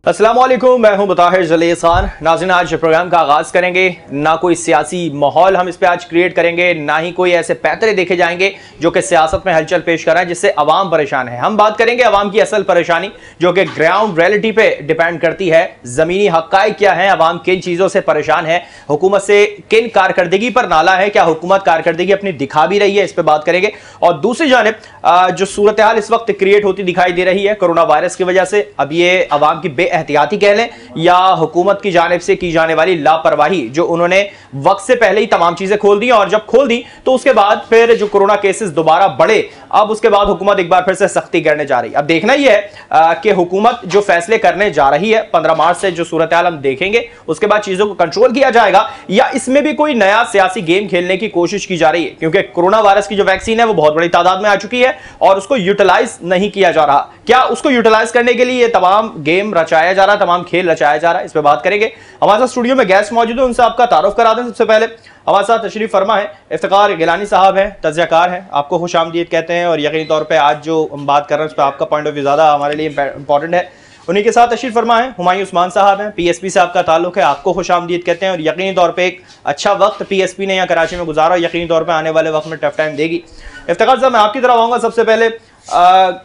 अस्सलामुअलैकुम, मैं हूं मुताहिर जलील खान। नाज़रीन, आज प्रोग्राम का आगाज करेंगे। ना कोई सियासी माहौल हम इस पे आज क्रिएट करेंगे, ना ही कोई ऐसे पैतरे देखे जाएंगे जो कि सियासत में हलचल पेश कर रहा है जिससे अवाम परेशान है। हम बात करेंगे अवाम की असल परेशानी जो कि ग्राउंड रियलिटी पे डिपेंड करती है। जमीनी हक़ाइक़ क्या है, अवाम किन चीज़ों से परेशान है, हुकूमत से किन कारकर्दगी पर नाला है, क्या हुकूमत कारकर्दगी अपनी दिखा भी रही है, इस पर बात करेंगे। और दूसरी जानिब जो सूरत हाल इस वक्त क्रिएट होती दिखाई दे रही है कोरोना वायरस की वजह से, अब ये अवाम की एहतियाती कह लें या हुकूमत की जानिब से की जाने वाली लापरवाही, जो उन्होंने वक्त से पहले ही तमाम चीजें खोल दी और जब खोल दी तो उसके बाद फिर जो कोरोना केसेस दोबारा बढ़े, अब उसके बाद हुकूमत एक बार फिर से सख्ती करने जा रही है। अब देखना यह है कि हुकूमत जो फैसले करने जा रही है 15 मार्च से, जो सूरत हाल हम देखेंगे, उसके बाद चीजों को कंट्रोल किया जाएगा या इसमें भी कोई नया सियासी गेम खेलने की कोशिश की जा रही है, क्योंकि कोरोना वायरस की जो वैक्सीन है वो बहुत बड़ी तादाद में आ चुकी है और उसको यूटिलाइज नहीं किया जा रहा। क्या उसको यूटिलाइज करने के लिए तमाम गेम रचाया जा रहा, तमाम खेल रचाया जा रहा है, इस पर बात करेंगे। हमारे साथ स्टूडियो में गेस्ट मौजूद है, उनसे आपका तारुफ करा दें। सबसे पहले हमारे साथ तशरीफ फरमा है इफ्तिखार गिलानी साहब हैं, तज़कियाकार हैं, आपको खुश आमदीद कहते हैं और यकीनी तौर पे आज जो हम बात कर रहे हैं उस पर आपका पॉइंट ऑफ व्यू ज़्यादा हमारे लिए इंपॉर्टेंट है। उन्हीं के साथ तशरीफ फरमा है हुमायूं उस्मान साहब हैं, पीएसपी से आपका ताल्लुक है, आपको खुश आमदीद कहते हैं और यकीनी तौर पर एक अच्छा वक्त पीएसपी ने यहाँ कराची में गुजारा और यकीनी तौर पर आने वाले वक्त में टफ टाइम देगी। इफ्तिखार साहब, मैं आपकी तरफ आऊँगा। सबसे पहले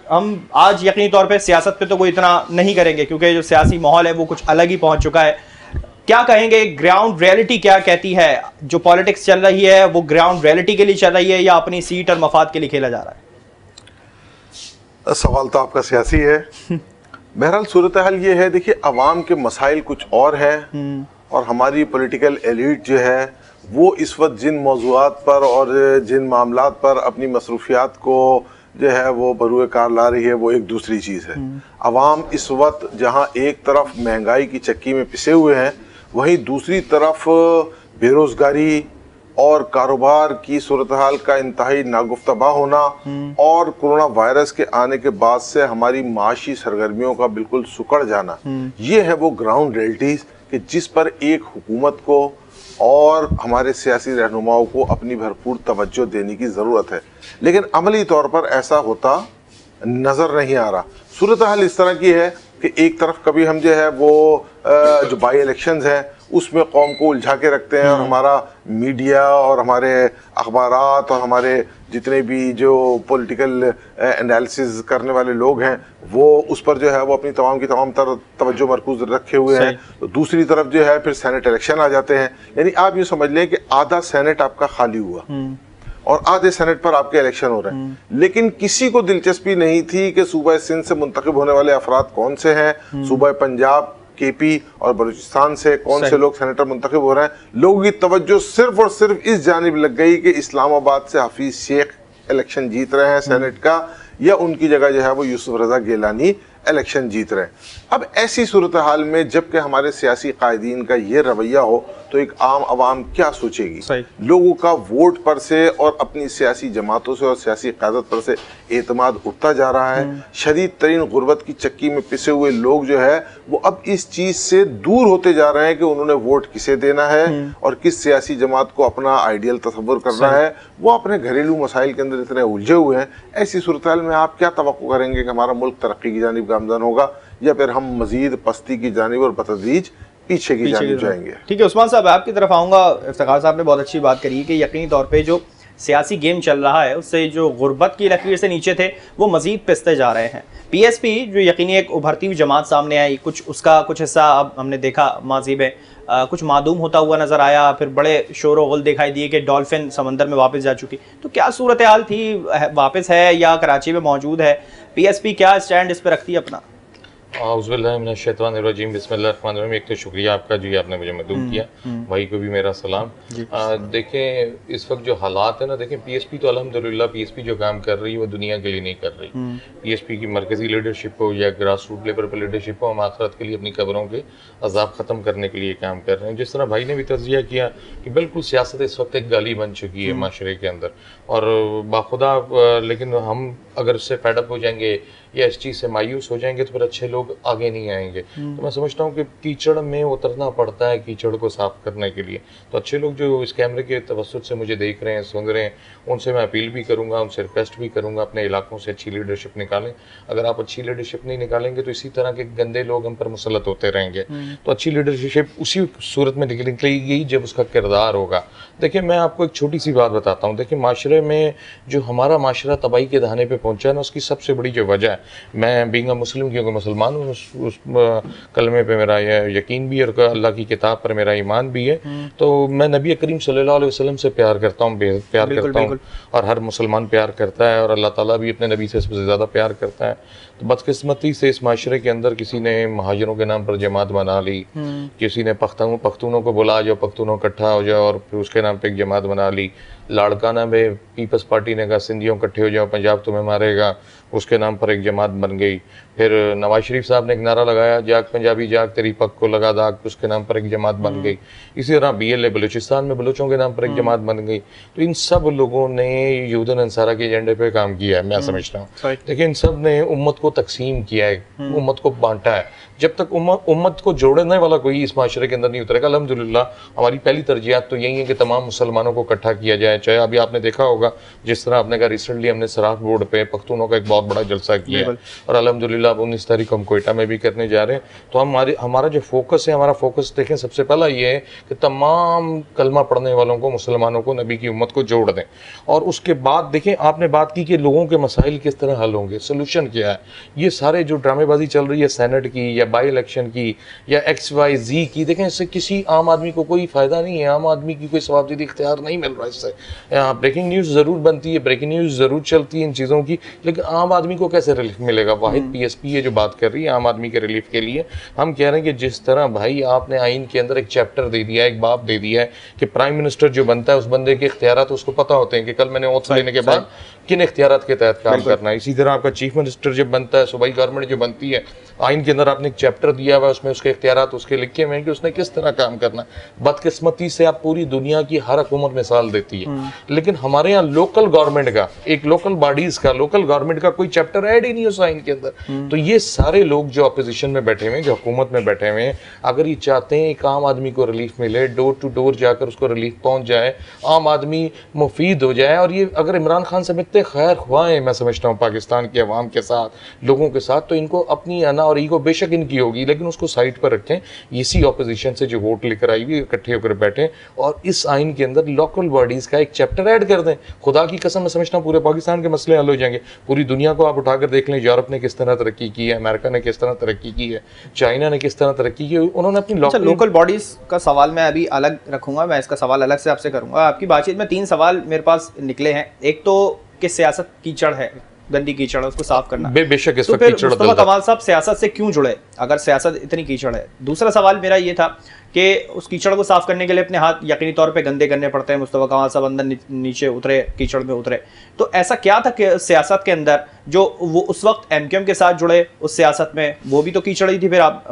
हम आज यकीनी तौर पे सियासत पे तो कोई इतना नहीं करेंगे क्योंकि जो सियासी माहौल है वो कुछ अलग ही पहुंच चुका है। क्या कहेंगे, ग्राउंड रियलिटी क्या कहती है? जो पॉलिटिक्स चल रही है वो ग्राउंड रियलिटी के लिए चल रही है या अपनी सीट और मफाद के लिए खेला जा रहा है? सवाल तो आपका सियासी है। बहरहाल सूरत हाल ये है, देखिए, अवाम के मसाइल कुछ और है और हमारी पॉलिटिकल एलीट जो है वो इस वक्त जिन मौज़ूआत पर और जिन मामलात पर अपनी मसरूफियात को जो है वो बरूए कार ला रही है वो एक दूसरी चीज़ है। अवाम इस वक्त जहाँ एक तरफ महंगाई की चक्की में पिसे हुए हैं, वहीं दूसरी तरफ बेरोज़गारी और कारोबार की सूरत हाल का इंतहाई नागुफ्तबा होना और कोरोना वायरस के आने के बाद से हमारी माशी सरगर्मियों का बिल्कुल सुकड़ जाना, ये है वो ग्राउंड रियलिटीज़ कि जिस पर एक हुकूमत को और हमारे सियासी रहनुमाओं को अपनी भरपूर तवज्जो देने की ज़रूरत है, लेकिन अमली तौर पर ऐसा होता नज़र नहीं आ रहा। सूरत हाल इस तरह की है कि एक तरफ कभी हम जो है वो जो बाई इलेक्शंस हैं उसमें कौम को उलझा के रखते हैं और हमारा मीडिया और हमारे अखबारात और हमारे जितने भी जो पॉलिटिकल एनालिसिस करने वाले लोग हैं वो उस पर जो है वो अपनी तमाम की तमाम तवज्जो मरकूज रखे हुए हैं। तो दूसरी तरफ जो है फिर सेनेट इलेक्शन आ जाते हैं, यानी आप ये समझ लें कि आधा सेनेट आपका खाली हुआ और आधे सेनेट पर आपके इलेक्शन हो रहे हैं। लेकिन किसी को दिलचस्पी नहीं थी कि सूबा सिंध से मुंतखब होने वाले अफराद कौन से हैं, सूबा पंजाब, केपी और बलूचिस्तान से कौन से लोग सेनेटर मुंतखब हो रहे हैं। लोगों की तवज्जो सिर्फ और सिर्फ इस जानिब लग गई कि इस्लामाबाद से हफीज शेख इलेक्शन जीत रहे हैं सेनेट का, या उनकी जगह जो है वो यूसुफ रजा गिलानी इलेक्शन जीत रहे हैं। अब ऐसी सूरत हाल में जबकि हमारे सियासी कायदीन का ये रवैया हो तो एक आम आवाम क्या सोचेगी? लोगों का वोट पर से और अपनी सियासी जमातों से और सियासी क़यादत पर से एतमाद उठता जा रहा है। शदीद तरीन गुर्बत की चक्की में पिसे हुए लोग जो है वो अब इस चीज़ से दूर होते जा रहे हैं कि उन्होंने वोट किसे देना है और किस सियासी जमात को अपना आइडियल तस्वुर करना है। वो अपने घरेलू मसाइल के अंदर इतने उलझे हुए हैं। ऐसी सूरत हाल में आप क्या तवक्को करेंगे कि हमारा मुल्क तरक्की की जानिब गामज़न होगा या फिर हम मजीद पस्ती की जानिब और बतदरीज पीछे की जानिब जाएंगे? ठीक है उस्मान साहब, आपकी तरफ आऊँगा। इफ्तिखार साहब ने बहुत अच्छी बात करी है कि यकीनी तौर पे जो सियासी गेम चल रहा है उससे जो गुर्बत की लकीर से नीचे थे वो मजीद पिसते जा रहे हैं। पीएसपी जो यकीनी एक उभरती हुई जमात सामने आई, कुछ उसका कुछ हिस्सा अब हमने देखा माजी में कुछ मादूम होता हुआ नजर आया, फिर बड़े शोर व गुल दिखाई दिए कि डॉल्फिन समंदर में वापस जा चुकी। तो क्या सूरत हाल थी, वापस है या कराची में मौजूद है? पीएसपी क्या स्टैंड इस पर रखती है अपना? औज़ुबिल्लाहिमिनश्शैतानिर्रजीम, बिस्मिल्लाहिर्रहमानिर्रहीम। एक तो शुक्रिया आपका जी, आपने मुझे मदद किया, भाई को भी मेरा सलाम। देखें इस वक्त जो हालात है ना, देखें पीएसपी तो अल्हम्दुलिल्लाह पीएसपी जो काम कर रही है वो दुनिया के लिए नहीं कर रही। पीएसपी की मरकजी लीडरशिप हो या ग्रास रूट लेवल पर लीडरशिप हो, हम आखिरत के लिए अपनी कब्रों के अजाब ख़त्म करने के लिए काम कर रहे हैं। जिस तरह भाई ने भी तज़किया किया कि बिल्कुल सियासत इस वक्त एक गाली बन चुकी है माशरे के अंदर और बाखुदा, लेकिन हम अगर उससे फेडअप हो जाएंगे या इस चीज़ से मायूस हो जाएंगे तो फिर अच्छे लोग आगे नहीं आएंगे। तो मैं समझता हूँ कि कीचड़ में उतरना पड़ता है कीचड़ को साफ करने के लिए। तो अच्छे लोग जो इस कैमरे के तवज्जुह से मुझे देख रहे हैं, सुन रहे हैं, उनसे मैं अपील भी करूँगा, उनसे रिक्वेस्ट भी करूँगा, अपने इलाकों से अच्छी लीडरशिप निकालें। अगर आप अच्छी लीडरशिप नहीं निकालेंगे तो इसी तरह के गंदे लोग हम पर मुसलत होते रहेंगे। तो अच्छी लीडरशिप उसी सूरत में निकलेगी जब उसका किरदार होगा। देखिए मैं आपको एक छोटी सी बात बताता हूँ। देखिए माशरे में जो हमारा माशरा तबाही के दहाने पे पहुँचा है ना, उसकी सबसे बड़ी जो वजह है, मैं बीइंग अ मुस्लिम, क्योंकि मुसलमान हूँ, उस कलमे पे मेरा यकीन भी और अल्लाह की किताब पर मेरा ईमान भी है, तो मैं नबी करीम सल्लल्लाहु अलैहि वसल्लम से प्यार करता हूँ, बेहद प्यार करता हूँ, और हर मुसलमान प्यार करता है, और अल्लाह ताला भी अपने नबी से सबसे ज़्यादा प्यार करता है। तो बदकिस्मती से इस माशरे के अंदर किसी ने महाजरों के नाम पर जमात बना ली, किसी ने पख्तूनों को बुला जाओ, पख्तूनों इकट्ठा हो जाओ, और फिर उसके नाम पे एक जमात बना ली। लाड़काना में पीपल्स पार्टी ने कहा सिंधियों इकट्ठे हो जाओ, पंजाब तुम्हें मारेगा, उसके नाम पर एक जमात बन गई। फिर नवाज शरीफ साहब ने एक नारा लगाया, जाग पंजाबी जाग तेरी पग को लगा दाग, उसके नाम पर एक जमात बन गई। इसी तरह BLA बलूचिस्तान में बलूचों के नाम पर एक जमात बन गई। तो इन सब लोगों ने यूदन अंसारा के एजेंडे पे काम किया है, मैं समझता हूँ। लेकिन इन सब ने उम्मत को तकसीम किया है, उम्मत को बांटा है। जब तक उम्मत को जोड़ने वाला कोई इस माशरे के अंदर नहीं उतरेगा, अल्हम्दुलिल्लाह हमारी पहली तरजीहात तो यही है कि तमाम मुसलमानों को इकट्ठा किया जाए। चाहे अभी आपने देखा होगा जिस तरह आपने कहा रिसेंटली हमने सराफ बोर्ड पे पख्तूनों का एक बहुत बड़ा जलसा किया है, और अल्हम्दुलिल्लाह 19 तारीख को हम कोयटा में भी करने जा रहे हैं। तो हमारा जो फोकस है, हमारा फोकस देखें सबसे पहला ये है कि तमाम कलमा पढ़ने वालों को, मुसलमानों को, नबी की उम्मत को जोड़ दें। और उसके बाद देखें, आपने बात की कि लोगों के मसाइल किस तरह हल होंगे, सोल्यूशन क्या है। ये सारे जो ड्रामेबाजी चल रही है सेनेट की या बाई इलेक्शन की या XYZ की, देखें इससे किसी आम आदमी को कोई फायदा नहीं है। आम आदमी की कोई सवाबदीदी इख्तियार नहीं मिल रहा इससे। ब्रेकिंग न्यूज़ ज़रूर बनती है, ब्रेकिंग न्यूज़ ज़रूर चलती है इन चीज़ों की, लेकिन आम आदमी को कैसे रिलीफ मिलेगा। वाहिद PSP है जो बात कर रही है आम आदमी के रिलीफ के लिए। हम कह रहे हैं कि जिस तरह भाई आपने आइन के अंदर एक चैप्टर दे दिया है, एक बाब दे दिया है कि प्राइम मिनिस्टर जो बनता है उस बंदे के इख्तियारात उसको पता होते हैं कि कल मैंने ओथ लेने के बाद किन इख्तियारात के तहत काम करना है। इसी तरह आपका चीफ मिनिस्टर जब बनता है, सूबाई गवर्नमेंट जो बनती है, आइन के अंदर आपने एक चैप्टर दिया हुआ है, उसमें उसके इख्तियारात उसके लिखे हुए हैं कि उसने किस तरह काम करना है। बदकिस्मती से आप पूरी दुनिया की हर हुकूमत मिसाल देती है, लेकिन हमारे यहाँ लोकल गवर्नमेंट का, एक लोकल बॉडीज का, लोकल गवर्नमेंट का कोई चैप्टर ऐड ही नहीं उस आइन के अंदर। तो ये सारे लोग जो अपोजिशन में बैठे हुए हैं, जो हुकूमत में बैठे हुए हैं, अगर ये चाहते हैं एक आम आदमी को रिलीफ मिले, डोर टू डोर जाकर उसको रिलीफ पहुंच जाए, आम आदमी मुफीद हो जाए, और ये अगर इमरान खान से मिलते खैर हुआ है, मैं समझता हूँ पाकिस्तान के अवाम के साथ, लोगों के साथ, तो इनको अपनी अना और ईगो बेशक इनकी होगी, लेकिन उसको साइड पर रखें। इसी ऑपोजिशन से जो वोट लेकर आई हुई इकट्ठे होकर बैठे और इस आइन के अंदर लोकल बॉडीज का एक चैप्टर ऐड कर दें। खुदा की कसम मैं समझता हूँ पूरे पाकिस्तान के मसले हल हो जाएंगे। पूरी दुनिया को आप उठाकर देख लें, यूरोप ने किस तरह तरक्की की है, अमेरिका ने किस तरह तरक्की की है, चाइना ने किस तरह तरक्की की है, उन्होंने अपनी लोकल बॉडीज का सवाल मैं अभी अलग रखूंगा, मैं इसका सवाल अलग से आपसे करूंगा। आपकी बातचीत में 3 सवाल मेरे पास निकले हैं। एक तो कि सियासत कीचड़ है, गंदी कीचड़ है, उसको साफ करना। बेशक इस तो फिर मुस्तफा कमाल साहब सियासत से क्यों जुड़े अगर सियासत इतनी कीचड़ है? दूसरा सवाल मेरा ये था कि उस कीचड़ को साफ करने के लिए अपने हाथ यकीनी तौर पे गंदे करने पड़ते हैं। मुस्तफा कमाल साहब अंदर नीचे उतरे, कीचड़ में उतरे, तो ऐसा क्या था कि सियासत के अंदर जो वो उस वक्त MQM के साथ जुड़े, उस सियासत में वो भी तो कीचड़ ही थी, फिर आप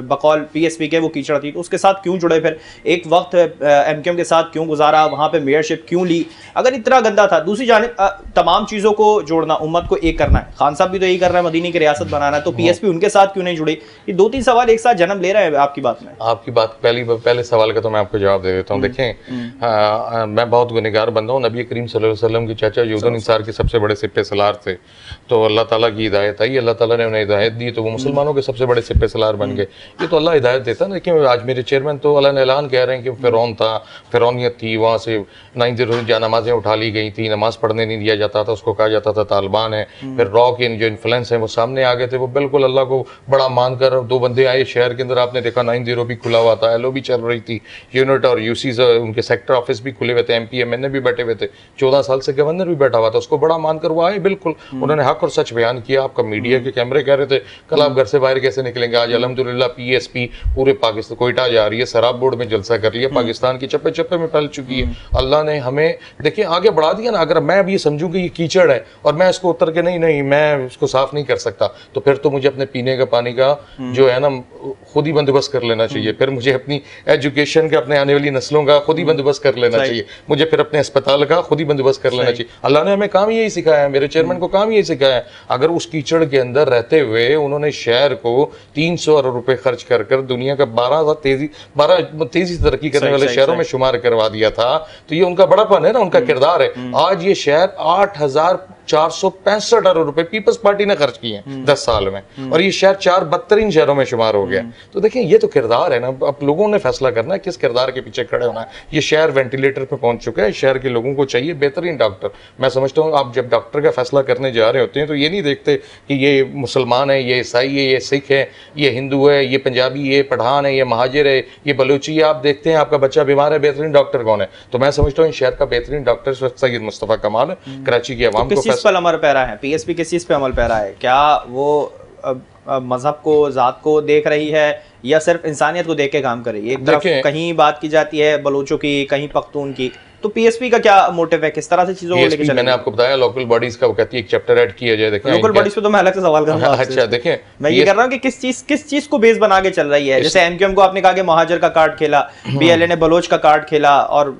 बकौल PSP के वो कीचड़ थी, तो उसके साथ क्यों जुड़े? फिर एक वक्त MQM के साथ क्यों गुजारा, वहाँ पे मेयरशिप क्यों ली अगर इतना गंदा था? दूसरी जानिब तमाम चीज़ों को जोड़ना, उम्मत को एक करना है, खान साहब भी तो यही कर रहे हैं, मदीने की रियासत बनाना है, तो PSP उनके साथ क्यों नहीं जुड़ी? ये 2-3 सवाल एक साथ जन्म ले रहे हैं आपकी बात में। आपकी बात पहले सवाल का तो मैं आपको जवाब दे देता हूँ। देखें मैं बहुत गुनहगार बंदा हूँ। नबी करीम सल्लल्लाहु अलैहि वसल्लम के चाचा यूदन अंसार के सबसे बड़े सिपे सलार थे, तो अल्लाह ताला की हिदायत आई, अल्लाह ताला ने उन्हें हिदायत दी, तो वो मुसलमानों के सबसे बड़े सिपे सलार बन गए। ये तो अल्लाह हिदायत देता है। देखिए आज मेरे चेयरमैन तो अल्लाह ने ऐलान कह रहे हैं कि फिरौन था, फिरौनियत थी, वहाँ से 9 जा नमाजें उठा ली गई थी, नमाज पढ़ने नहीं दिया जाता था, उसको कहा जाता था तालिबान है। फिर रॉ के जो इन्फ्लुएंस है वो सामने आ गए थे, वो बिल्कुल अल्लाह को बड़ा मानकर 2 बंदे आए शहर के अंदर, आपने देखा 90 भी खुला हुआ था, LO भी चल रही थी, यूनिट और UCs उनके सेक्टर ऑफिस भी खुले हुए थे, MP MNA भी बैठे हुए थे, 14 साल से गवर्नर भी बैठा हुआ था, उसको बड़ा मानकर वो आए। बिल्कुल उन्होंने हक और सच बयान किया। आपका मीडिया के कैमरे कह रहे थे कल आप घर से बाहर कैसे निकलेंगे। आज अल्हम्दुलिल्लाह PSP पूरे पाकिस्तान कोयटा जा रही है, सराब बोर्ड में जलसा कर लिया, पाकिस्तान की चप्पे चप्पे में फैल चुकी है। अल्लाह ने हमें देखिए आगे बढ़ा दिया ना। अगर मैं अब ये समझूं कि ये कीचड़ है और मैं इसको उतर के नहीं मैं इसको साफ नहीं कर सकता, तो फिर तो मुझे अपने पीने का पानी का जो है ना खुद ही बंदोबस्त कर लेना चाहिए। चाहिए, फिर मुझे अपनी एजुकेशन का, अपने आने वाली नस्लों का खुद ही बंदोबस्त कर लेना चाहिए, मुझे फिर अपने अस्पताल का खुद ही बंदोबस्त कर लेना चाहिए। अल्लाह ने हमें काम यही सिखाया है, मेरे चेयरमैन को काम यही सिखाया है। अगर उस कीचड़ के अंदर रहते हुए उन्होंने शहर को 300 अरब रुपए खर्च कर कर दुनिया का 12 तेजी से तरक्की करने वाले शहरों में शुमार करवा दिया था, तो ये उनका बड़ापन है ना, उनका किरदार है। आज ये शहर 8,465 अरब रुपए पीपल्स पार्टी ने खर्च किए हैं 10 साल में, और ये शहर 4 बदतरीन शहरों में शुमार हो गया। तो देखिए ये तो किरदार है ना, अब लोगों ने फैसला करना है किस किरदार के पीछे खड़े होना है। ये शहर वेंटिलेटर पे पहुंच चुका है, शहर के लोगों को चाहिए बेहतरीन डॉक्टर। मैं समझता हूँ आप जब डॉक्टर का फैसला करने जा रहे होते हैं तो ये नहीं देखते कि ये मुसलमान है, ये ईसाई है, ये सिख है, ये हिंदू है, ये पंजाबी, ये पठान है, ये महाजिर है, ये बलूची है। आप देखते हैं आपका बच्चा बीमार है, बेहतरीन डॉक्टर कौन है? तो मैं समझता हूँ इस शहर का बेहतरीन डॉक्टर सैयद मुस्तफ़ा कमाल है। कराची की आवाम को किस पर अमल पैरा है पीएसपी, किस चीज पे अमल पैरा है? क्या वो मजहब को, जात को देख रही है या सिर्फ इंसानियत को देख के काम कर रही है? एक तरफ कहीं बात की जाती है बलूचों की, कहीं पख्तून की, तो पीएसपी का क्या मोटिव है, किस तरह से चीजों को लेकर चलेगी? मैंने आपको बताया लोकल बॉडीज का, वो कहती है एक चैप्टर ऐड किया जाए। देखिए लोकल बॉडीज पे तो मैं अलग से सवाल करूंगा। अच्छा देखें, मैं ये कर रहा हूँ कि किस चीज को बेस बना के चल रही है। जैसे एमक्यूएम को आपने कहा कि महाजर का कार्ड खेला, बीएलए ने बलोच का कार्ड खेला, और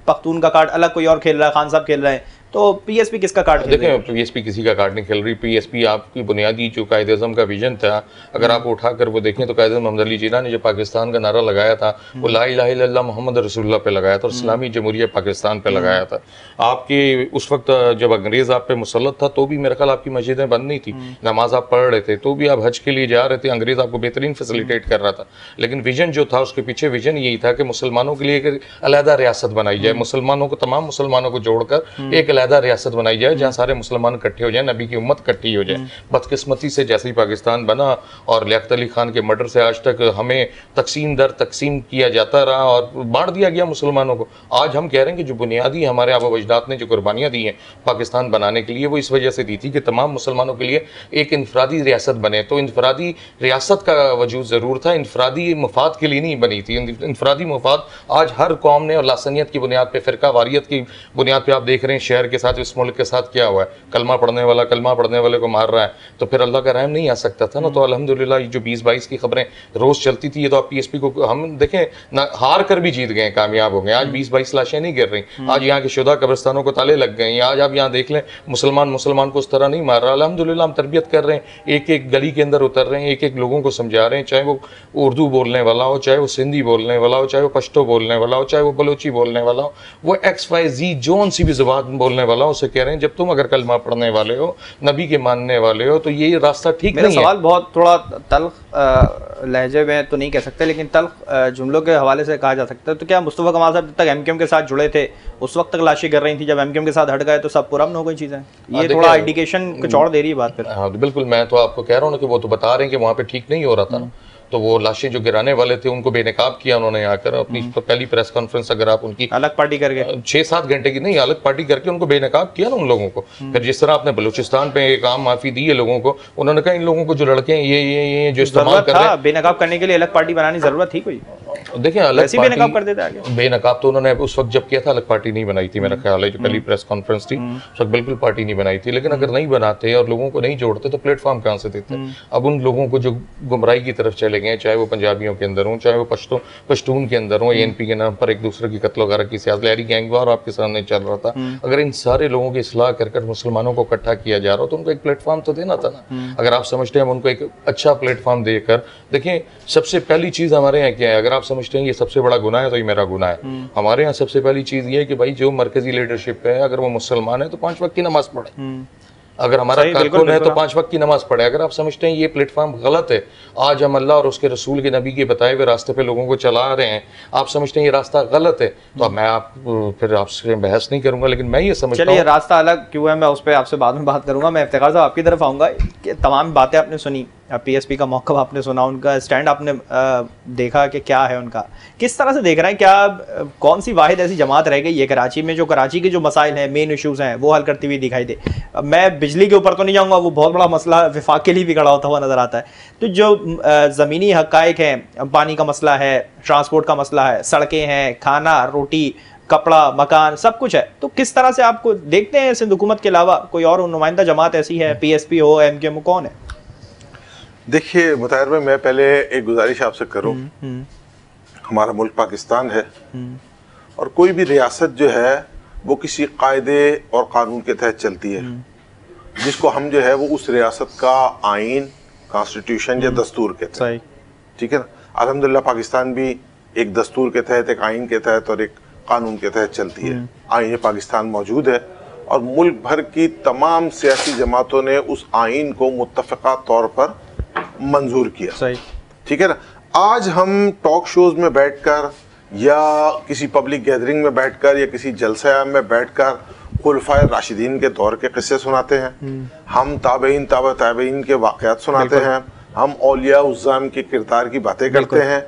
पख्तून का कार्ड अलग कोई और खेल रहा है, खान साहब खेल रहे हैं, तो पीएसपी किसका कार्ड खेल रही है? देखिए पीएसपी किसी का कार्ड नहीं खेल रही। पीएसपी आपकी बुनियादी जो कायदे-ए-आज़म का विजन था, अगर आप उठाकर वो देखें तो कायदे मोहम्मद अली जिन्ना ने जो पाकिस्तान का नारा लगाया था वो ला इलाहा इल्लल्लाह मोहम्मद रसूलुल्लाह पे लगाया था और इस्लामी जमहूरिया पाकिस्तान पे लगाया था। आपके उस वक्त जब अंग्रेज आप पे मुसल्लत था तो भी मेरे ख्याल आपकी मस्जिदें बंद नहीं थी, नमाज आप पढ़ रहे थे, तो भी आप हज के लिए जा रहे थे, अंग्रेज आपको बेहतरीन फैसिलिटेट कर रहा था। लेकिन विजन जो था, उसके पीछे विजन यही था कि मुसलमानों के लिए एक अलहदा रियासत बनाई जाए, मुसलमानों को, तमाम मुसलमानों को जोड़कर एक अलहदा रियासत बनाई जाए जहां सारे मुसलमान इकट्ठे हो जाए, नबी की उम्मत इकट्ठी हो जाए। बदकिस्मती से जैसे ही पाकिस्तान बना और लियाकत अली खान के मर्डर से आज तक हमें तकसीम दर तकसीम किया जाता रहा और बांट दिया गया मुसलमानों को। आज हम कह रहे हैं कि जो बुनियादी हमारे आबा अजदाद ने जो कुर्बानियां दी हैं पाकिस्तान बनाने के लिए, वो इस वजह से दी थी कि तमाम मुसलमानों के लिए एक इनफरादी रियासत बने। तो इनफरादी रियासत का वजूद ज़रूर था, इनफरादी मफाद के लिए नहीं बनी थी। इनफरादी मफाद आज हर कौम ने, और लासनियत की बुनियाद पर, फ़िरका वारियत की बुनियाद पर आप देख रहे हैं शहर के साथ, इस मुल्क के साथ क्या हुआ है। कलमा पढ़ने वाला कलमा पढ़ने वाले को मार रहा है, तो फिर अल्लाह का रहम नहीं आ सकता था ना। तो अल्हम्दुलिल्लाह ये जो 20-22 की खबरें रोज़ चलती थी, ये तो आप पीएसपी को हम देखें ना, हार कर भी जीत गए, कामयाब हो गए। आज 20-22 लाशें नहीं गिर रही, आज यहाँ के शुदा कब्रिस्तानों को ताले लग गए। आज आप यहाँ देख लें, मुसलमान को उस तरह नहीं मार रहा। अल्हम्दुलिल्लाह हम तरबियत कर रहे हैं, एक एक गली के अंदर उतर रहे हैं, एक एक लोगों को समझा रहे हैं, चाहे वो उर्दू बोलने वाला हो, चाहे वो सिंधी बोलने वाला हो, चाहे वो पश्तो बोलने वाला हो, चाहे वो बलोची बोलने वाला हो, वो XYZ जोन सी भी ज़ुबान बोलने वाला हो, उसे कह रहे हैं जब तुम अगर कलमा पढ़ने वाले हो, नबी के मानने वाले हो, तो ये रास्ता ठीक नहीं है। मेरा सवाल बहुत थोड़ा तल्ख लहजे में तो नहीं कह सकते, लेकिन तल्ख जुमलों के हवाले से कहा जा सकता है। तो क्या मुस्तफ़ा कमाल साहब जब तक एमक्यूएम के साथ जुड़े थे उस वक्त तक लाशें गिर रही थी, जब एमक्यूएम के साथ हट गए तो सब पुरअमन हो गई चीज़ें? ये थोड़ा इंडिकेशन कुछ और दे रही है बात फिर। हाँ बिल्कुल, मैं तो आपको कह रहा हूँ ना कि वो तो बता रहे हैं कि वहाँ पे ठीक नहीं हो रहा था ना। तो वो लाशें जो गिराने वाले थे उनको बेनकाब किया उन्होंने आकर। अपनी पहली प्रेस कॉन्फ्रेंस अगर आप उनकी अलग पार्टी करके 6-7 घंटे की नहीं, अलग पार्टी करके उनको बेनकाब किया ना उन लोगों को। फिर जिस तरह आपने बलूचिस्तान पे एक आम माफी दी है लोगों को, उन्होंने कहा इन लोगों को जो लड़के हैं ये जो इस्तेमाल कर रहे हैं, बेनकाब करने के लिए अलग पार्टी बनाने जरूरत थी कोई? देखिए अलग पार्टी बेनकाब कर देते आगे। बेनकाब तो उन्होंने उस वक्त जब किया था अलग पार्टी नहीं बनाई थी, मेरा ख्याल है जो पहली प्रेस कॉन्फ्रेंस थी उस वक्त बिल्कुल पार्टी नहीं बनाई थी। लेकिन अगर नहीं बनाते और लोगों को नहीं जोड़ते तो प्लेटफॉर्म कहाँ से देते? अब उन लोगों को जो गुमराही की तरफ चले गए, चाहे वो पंजाबियों के अंदर हो, चाहे वो पश्तून के अंदर हो, ANP के नाम पर एक दूसरे की कत्ल वगैरह की सियासत, लहरी गैंग वार आपके सामने चल रहा था। अगर इन सारे लोगों की इस्लाह कर मुसलमानों को इकट्ठा किया जा रहा हो तो उनको एक प्लेटफॉर्म तो देना था ना। अगर आप समझते हैं हम उनको एक अच्छा प्लेटफॉर्म देकर, देखिए सबसे पहली चीज़ हमारे यहाँ क्या है, अगर आप समझते हैं ये सबसे बड़ा गुनाह है तो ये मेरा गुनाह है। हमारे यहाँ सबसे पहली चीज़ ये है कि भाई जो मरकजी लीडरशिप है अगर वो मुसलमान है तो 5 वक्त की नमाज पढ़े। अगर हमारा कारकुन है तो 5 वक्त की नमाज पढ़े। अगर आप समझते हैं ये प्लेटफॉर्म गलत है, आज हम अल्लाह और उसके रसूल के नबी के बताए हुए रास्ते पे लोगों को चला रहे हैं, आप समझते हैं ये रास्ता गलत है, तो अब मैं फिर आपसे बहस नहीं करूंगा। लेकिन मैं ये समझता हूं, चलिए रास्ता अलग क्यों है, मैं उस पर आपसे बाद में बात करूंगा। मैं इफ्तिखार साहब आपकी तरफ आऊंगा कि तमाम बातें आपने सुनी, पीएसपी का मौक़िफ़ आपने सुना, उनका स्टैंड आपने देखा कि क्या है उनका, किस तरह से देख रहे हैं, क्या कौन सी वाहिद ऐसी जमात रह गई है कराची में जो कराची के जो मसाइल हैं, मेन इशूज़ हैं, वो हल करती हुई दिखाई दे? मैं बिजली के ऊपर तो नहीं जाऊँगा, वो बहुत बड़ा मसला वफाक के लिए भी खड़ा होता हुआ नज़र आता है। तो जो ज़मीनी हक़ाइक़ हैं, पानी का मसला है, ट्रांसपोर्ट का मसला है, सड़कें हैं, खाना रोटी कपड़ा मकान सब कुछ है, तो किस तरह से आपको देखते हैं सिंध हुकूमत के अलावा कोई और नुमाइंदा जमात ऐसी है, पीएसपी हो, एमक्यूएम हो, कौन है? देखिए मुताहिर भाई, मैं पहले एक गुजारिश आपसे करूं हमारा मुल्क पाकिस्तान है और कोई भी रियासत जो है वो किसी कायदे और कानून के तहत चलती है, जिसको हम जो है वो उस रियासत का आइन, कॉन्स्टिट्यूशन या दस्तूर कहते हैं। ठीक है ना। अल्हम्दुलिल्लाह पाकिस्तान भी एक दस्तूर के तहत, एक आइन के तहत और एक कानून के तहत चलती है। आइन पाकिस्तान मौजूद है और मुल्क भर की तमाम सियासी जमातों ने उस आइन को मुत्तफ़िक़ा तौर पर मंजूर किया। ठीक है ना। आज हम टॉक शोज में बैठकर या किसी पब्लिक गैदरिंग में बैठकर या किसी जलसा में बैठकर खुलफाए राशिदीन के दौर के किस्से सुनाते हैं, हम ताबईन ताबईन के वाक़यात सुनाते हैं, हम औलिया उज़्ज़ाम के किरदार की बातें करते हैं।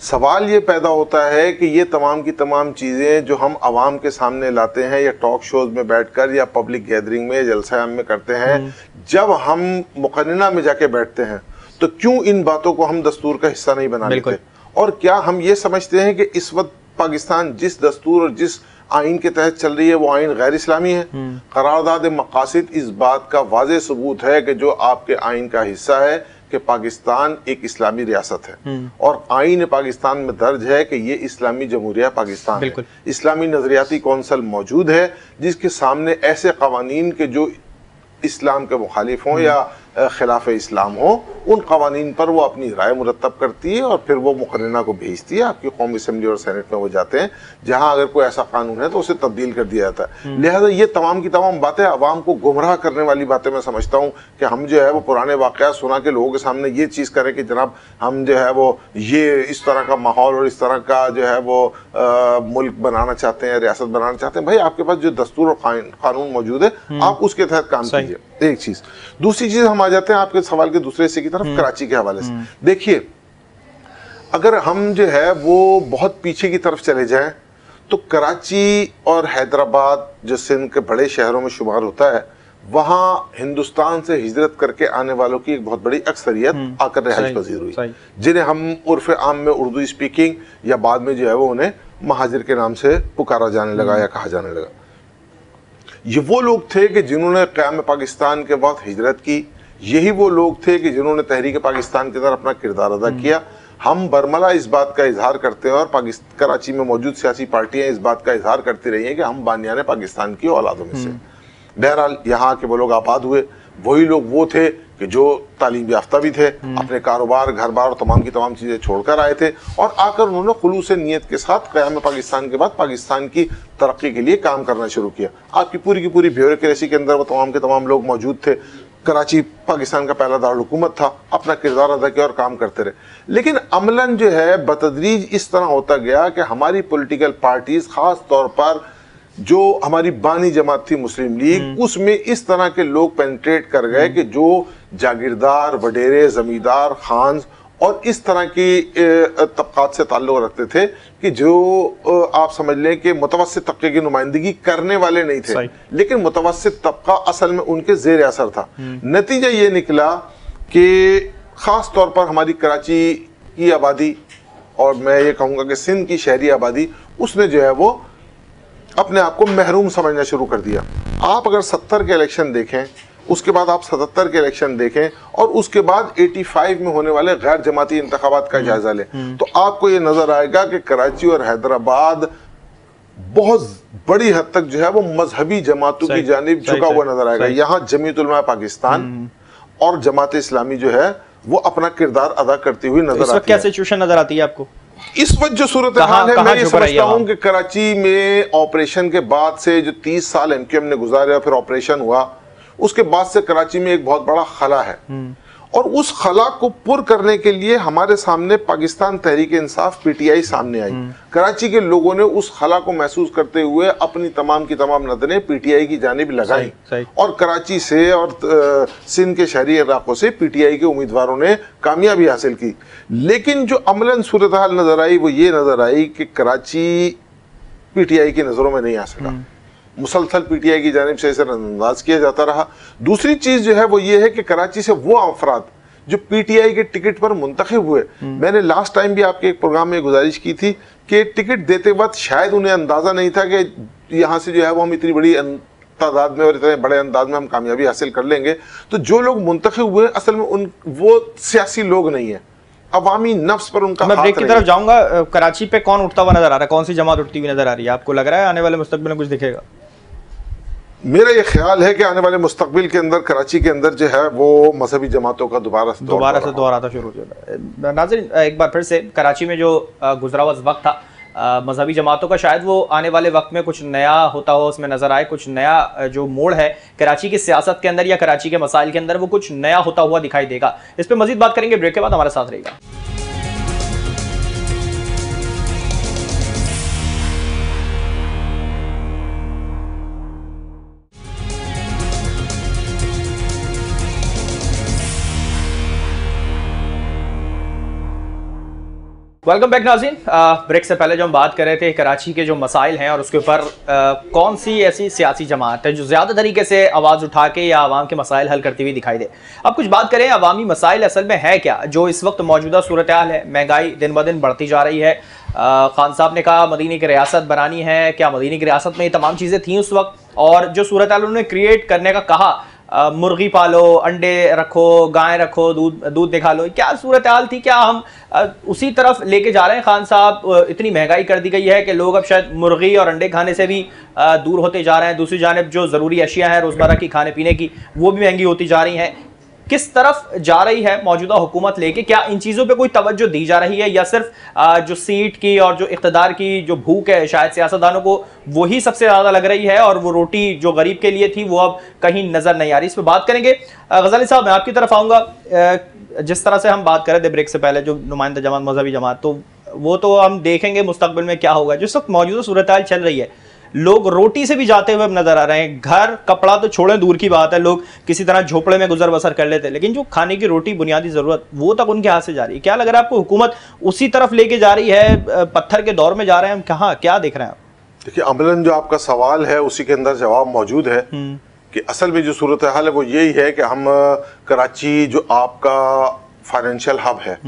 सवाल ये पैदा होता है कि ये तमाम की तमाम चीज़ें जो हम आवाम के सामने लाते हैं या टॉक शोज में बैठकर या पब्लिक गैदरिंग में जलसा में करते हैं, जब हम मुक़न्नना में जाके बैठते हैं तो क्यों इन बातों को हम दस्तूर का हिस्सा नहीं बना लेते? और क्या हम ये समझते हैं कि इस वक्त पाकिस्तान जिस दस्तूर और जिस आइन के तहत चल रही है वो आइन गैर इस्लामी है? करारदाद मकासिद इस बात का वाज़ेह सबूत है कि जो आपके आइन का हिस्सा है कि पाकिस्तान एक इस्लामी रियासत है और आइन पाकिस्तान में दर्ज है कि ये इस्लामी जमहूरिया पाकिस्तान है। इस्लामी नजरियाती कौंसल मौजूद है जिसके सामने ऐसे कवानीन के जो इस्लाम के मुखालिफ हों या खिलाफ इस्लाम हो, उन कवानीन पर वो अपनी राय मुरतब करती है और फिर वो मुकर्रना को भेजती है। आपकी कौमी असम्बली और सेनेट में वो जाते हैं, जहां अगर कोई ऐसा कानून है तो उसे तब्दील कर दिया जाता है। लिहाजा ये तमाम की तमाम बातें अवाम को गुमराह करने वाली बातें मैं समझता हूँ कि हम जो है वो पुराने वाक़यात सुना के लोगों के सामने ये चीज़ करें कि जनाब हम जो है वो ये इस तरह का माहौल और इस तरह का जो है वो मुल्क बनाना चाहते हैं, रियासत बनाना चाहते हैं। भाई आपके पास जो दस्तूर और कानून मौजूद है, आप उसके तहत काम कीजिए। एक चीज। दूसरी चीज हम आ जाते हैं आपके सवाल के दूसरे हिस्से की तरफ, कराची के हवाले से। देखिए, अगर हम जो है वो बहुत पीछे की तरफ चले जाएं तो कराची और हैदराबाद जो सिंध के बड़े शहरों में शुमार होता है, वहां हिंदुस्तान से हिजरत करके आने वालों की एक बहुत बड़ी अक्सरियत आकर रिहाइश पजीर हुई, जिन्हें हम उर्फ आम में उर्दू स्पीकिंग या बाद में जो है वो उन्हें महाजिर के नाम से पुकारा जाने लगा या कहा जाने लगा। ये वो लोग थे कि जिन्होंने क़याम पाकिस्तान के बाद हिजरत की, यही वो लोग थे कि जिन्होंने तहरीक पाकिस्तान के अंदर अपना किरदार अदा किया। हम बरमला इस बात का इजहार करते हैं और कराची में मौजूद सियासी पार्टियां इस बात का इजहार करती रही हैं कि हम बानियाने पाकिस्तान की औलादों में से। बहरहाल यहाँ के वो लोग आबाद हुए, वही लोग वो थे कि जो तालीम याफ्ता भी थे, अपने कारोबार, घर बार और तमाम की तमाम चीज़ें छोड़कर आए थे और आकर उन्होंने खुलूस नीयत के साथ क़याम पाकिस्तान के बाद पाकिस्तान की तरक्की के लिए काम करना शुरू किया। आपकी पूरी की पूरी ब्यूरोक्रेसी के अंदर वो तमाम के तमाम लोग मौजूद थे। कराची पाकिस्तान का पहला दारुल हुकूमत था, अपना किरदार अदा किया और काम करते रहे। लेकिन अमलन जो है बतदरीज इस तरह होता गया कि हमारी पॉलिटिकल पार्टीज, खास तौर पर जो हमारी बानी जमात थी मुस्लिम लीग, उसमें इस तरह के लोग पेनिट्रेट कर गए कि जो जागीरदार, वडेरे, जमींदार, खान्स और इस तरह की तबकात से ताल्लुक़ रखते थे कि जो आप समझ लें कि मुतवस्सित तबके की नुमाइंदगी करने वाले नहीं थे, लेकिन मुतवस्सित तबका असल में उनके ज़ेर असर था। नतीजा ये निकला कि ख़ास तौर पर हमारी कराची की आबादी और मैं ये कहूँगा कि सिंध की शहरी आबादी, उसने जो है वो अपने आप को महरूम समझना शुरू कर दिया। आप अगर 70 के इलेक्शन देखें, उसके बाद आप 77 के इलेक्शन देखें और उसके बाद 85 में होने वाले गैर जमाती इंतखाबात का जायजा लें, तो आपको ये नजर आएगा कि कराची और हैदराबाद बहुत बड़ी हद तक जो है वो मजहबी जमातों की जानिब झुका हुआ नजर आएगा। यहाँ जमीयत उलमा पाकिस्तान और जमात इस्लामी जो है वो अपना किरदार अदा करती हुई नजर आती है। क्या सिचुएशन नजर आती है आपको इस वक्त? जो सूरत हाल है, मैं ये समझता हूँ कि कराची में ऑपरेशन के बाद से जो 30 साल MQM ने गुजारे, फिर ऑपरेशन हुआ, उसके बाद से कराची में एक बहुत बड़ा खला है और उस खला को पुर करने के लिए हमारे सामने पाकिस्तान तहरीक इंसाफ PTI सामने आई। कराची के लोगों ने उस खला को महसूस करते हुए अपनी तमाम की तमाम नजरें PTI की जानिब लगाई और कराची से और सिंध के शहरी इलाकों से PTI के उम्मीदवारों ने कामयाबी हासिल की। लेकिन जो अमलन सूरत हाल नजर आई वो ये नजर आई कि कराची PTI की नजरों में नहीं आ सका, मुसलसल PTI की जानिब से इसे नजरअंदाज किया जाता रहा। दूसरी चीज जो है वो ये है कि कराची से वो अफराद जो PTI के टिकट पर मुंतखब हुए, मैंने लास्ट टाइम भी आपके एक प्रोग्राम में गुजारिश की थी कि टिकट देते वक्त शायद उन्हें अंदाजा नहीं था कि यहाँ से जो है वो हम इतनी बड़ी तादाद में और इतने बड़े अंदाज में हम कामयाबी हासिल कर लेंगे। तो जो लोग मुंतखब हुए असल में वो सियासी लोग नहीं है, अवामी नफ्स पर उनका मैं हाथ ब्रेक की रहेगा। तरफ जाऊंगा। कराची पे कौन उठता हुआ नजर आ रहा है, कौन सी जमात उठती हुई नजर आ रही है आपको? लग रहा है आने वाले मुस्तकबिल में कुछ दिखेगा? मेरा ये ख्याल है कि आने वाले मुस्तकबिल के अंदर कराची के अंदर जो है वो मजहबी जमातों का दोबारा से दौर आता शुरू हो जाएगा। नाज़रीन, एक बार फिर से कराची में जो गुजरा हुआ वक्त था मजहबी जमातों का, शायद वो आने वाले वक्त में कुछ नया होता हो उसमें नजर आए। कुछ नया जो मोड़ है कराची की सियासत के अंदर या कराची के मसाइल के अंदर, वो कुछ नया होता हुआ दिखाई देगा। इस पर मजीद बात करेंगे ब्रेक के बाद, हमारे साथ रहेगा। वेलकम बैक नाज़रीन। ब्रेक से पहले जो हम बात कर रहे थे कराची के जो मसाइल हैं और उसके ऊपर कौन सी ऐसी सियासी जमात है जो ज़्यादा तरीके से आवाज़ उठा के या आवाम के मसाइल हल करती हुई दिखाई दे। अब कुछ बात करें अवामी मसाइल असल में है क्या, जो इस वक्त मौजूदा सूरत हाल है। महंगाई दिन ब दिन बढ़ती जा रही है। खान साहब ने कहा मदीने की रियासत बनानी है, क्या मदीने की रियासत में ये तमाम चीज़ें थीं उस वक्त? और जो सूरत हाल उन्होंने क्रिएट करने का कहा, मुर्गी पालो, अंडे रखो, गाय रखो, दूध दिखा लो, क्या सूरत हाल थी? क्या हम उसी तरफ लेके जा रहे हैं? खान साहब, इतनी महंगाई कर दी गई है कि लोग अब शायद मुर्गी और अंडे खाने से भी दूर होते जा रहे हैं। दूसरी जानिब जो ज़रूरी अशिया हैं रोज़मर्रा की खाने पीने की, वो भी महंगी होती जा रही हैं। किस तरफ जा रही है मौजूदा हुकूमत लेके? क्या इन चीज़ों पे कोई तवज्जो दी जा रही है या सिर्फ जो सीट की और जो इक़्तिदार की जो भूख है शायद सियासतदानों को वही सबसे ज़्यादा लग रही है और वो रोटी जो गरीब के लिए थी वो अब कहीं नज़र नहीं आ रही? इस पर बात करेंगे। गजाली साहब, मैं आपकी तरफ आऊँगा। जिस तरह से हम बात कर रहे थे ब्रेक से पहले, जो नुमाइंदा जमात मजहबी जमात, तो वो तो हम देखेंगे मुस्तकबिल में क्या होगा। जिस वक्त मौजूदा सूरत हाल चल रही है, लोग रोटी से भी जाते हुए नजर आ रहे हैं। घर कपड़ा तो छोड़ें, दूर की बात है, लोग किसी तरह झोपड़े में गुजर बसर कर लेते हैं, लेकिन जो खाने की रोटी बुनियादी जरूरत वो तक उनके हाथ से जा रही है। क्या लग रहा है आपको, हुकूमत उसी तरफ लेके जा रही है, पत्थर के दौर में जा रहे हैं? कहाँ क्या देख रहे हैं आप? देखिए, अमलन जो आपका सवाल है उसी के अंदर जवाब मौजूद है कि असल में जो सूरत हाल है वो यही है कि हम कराची जो आपका फाइनेंशियल हब है,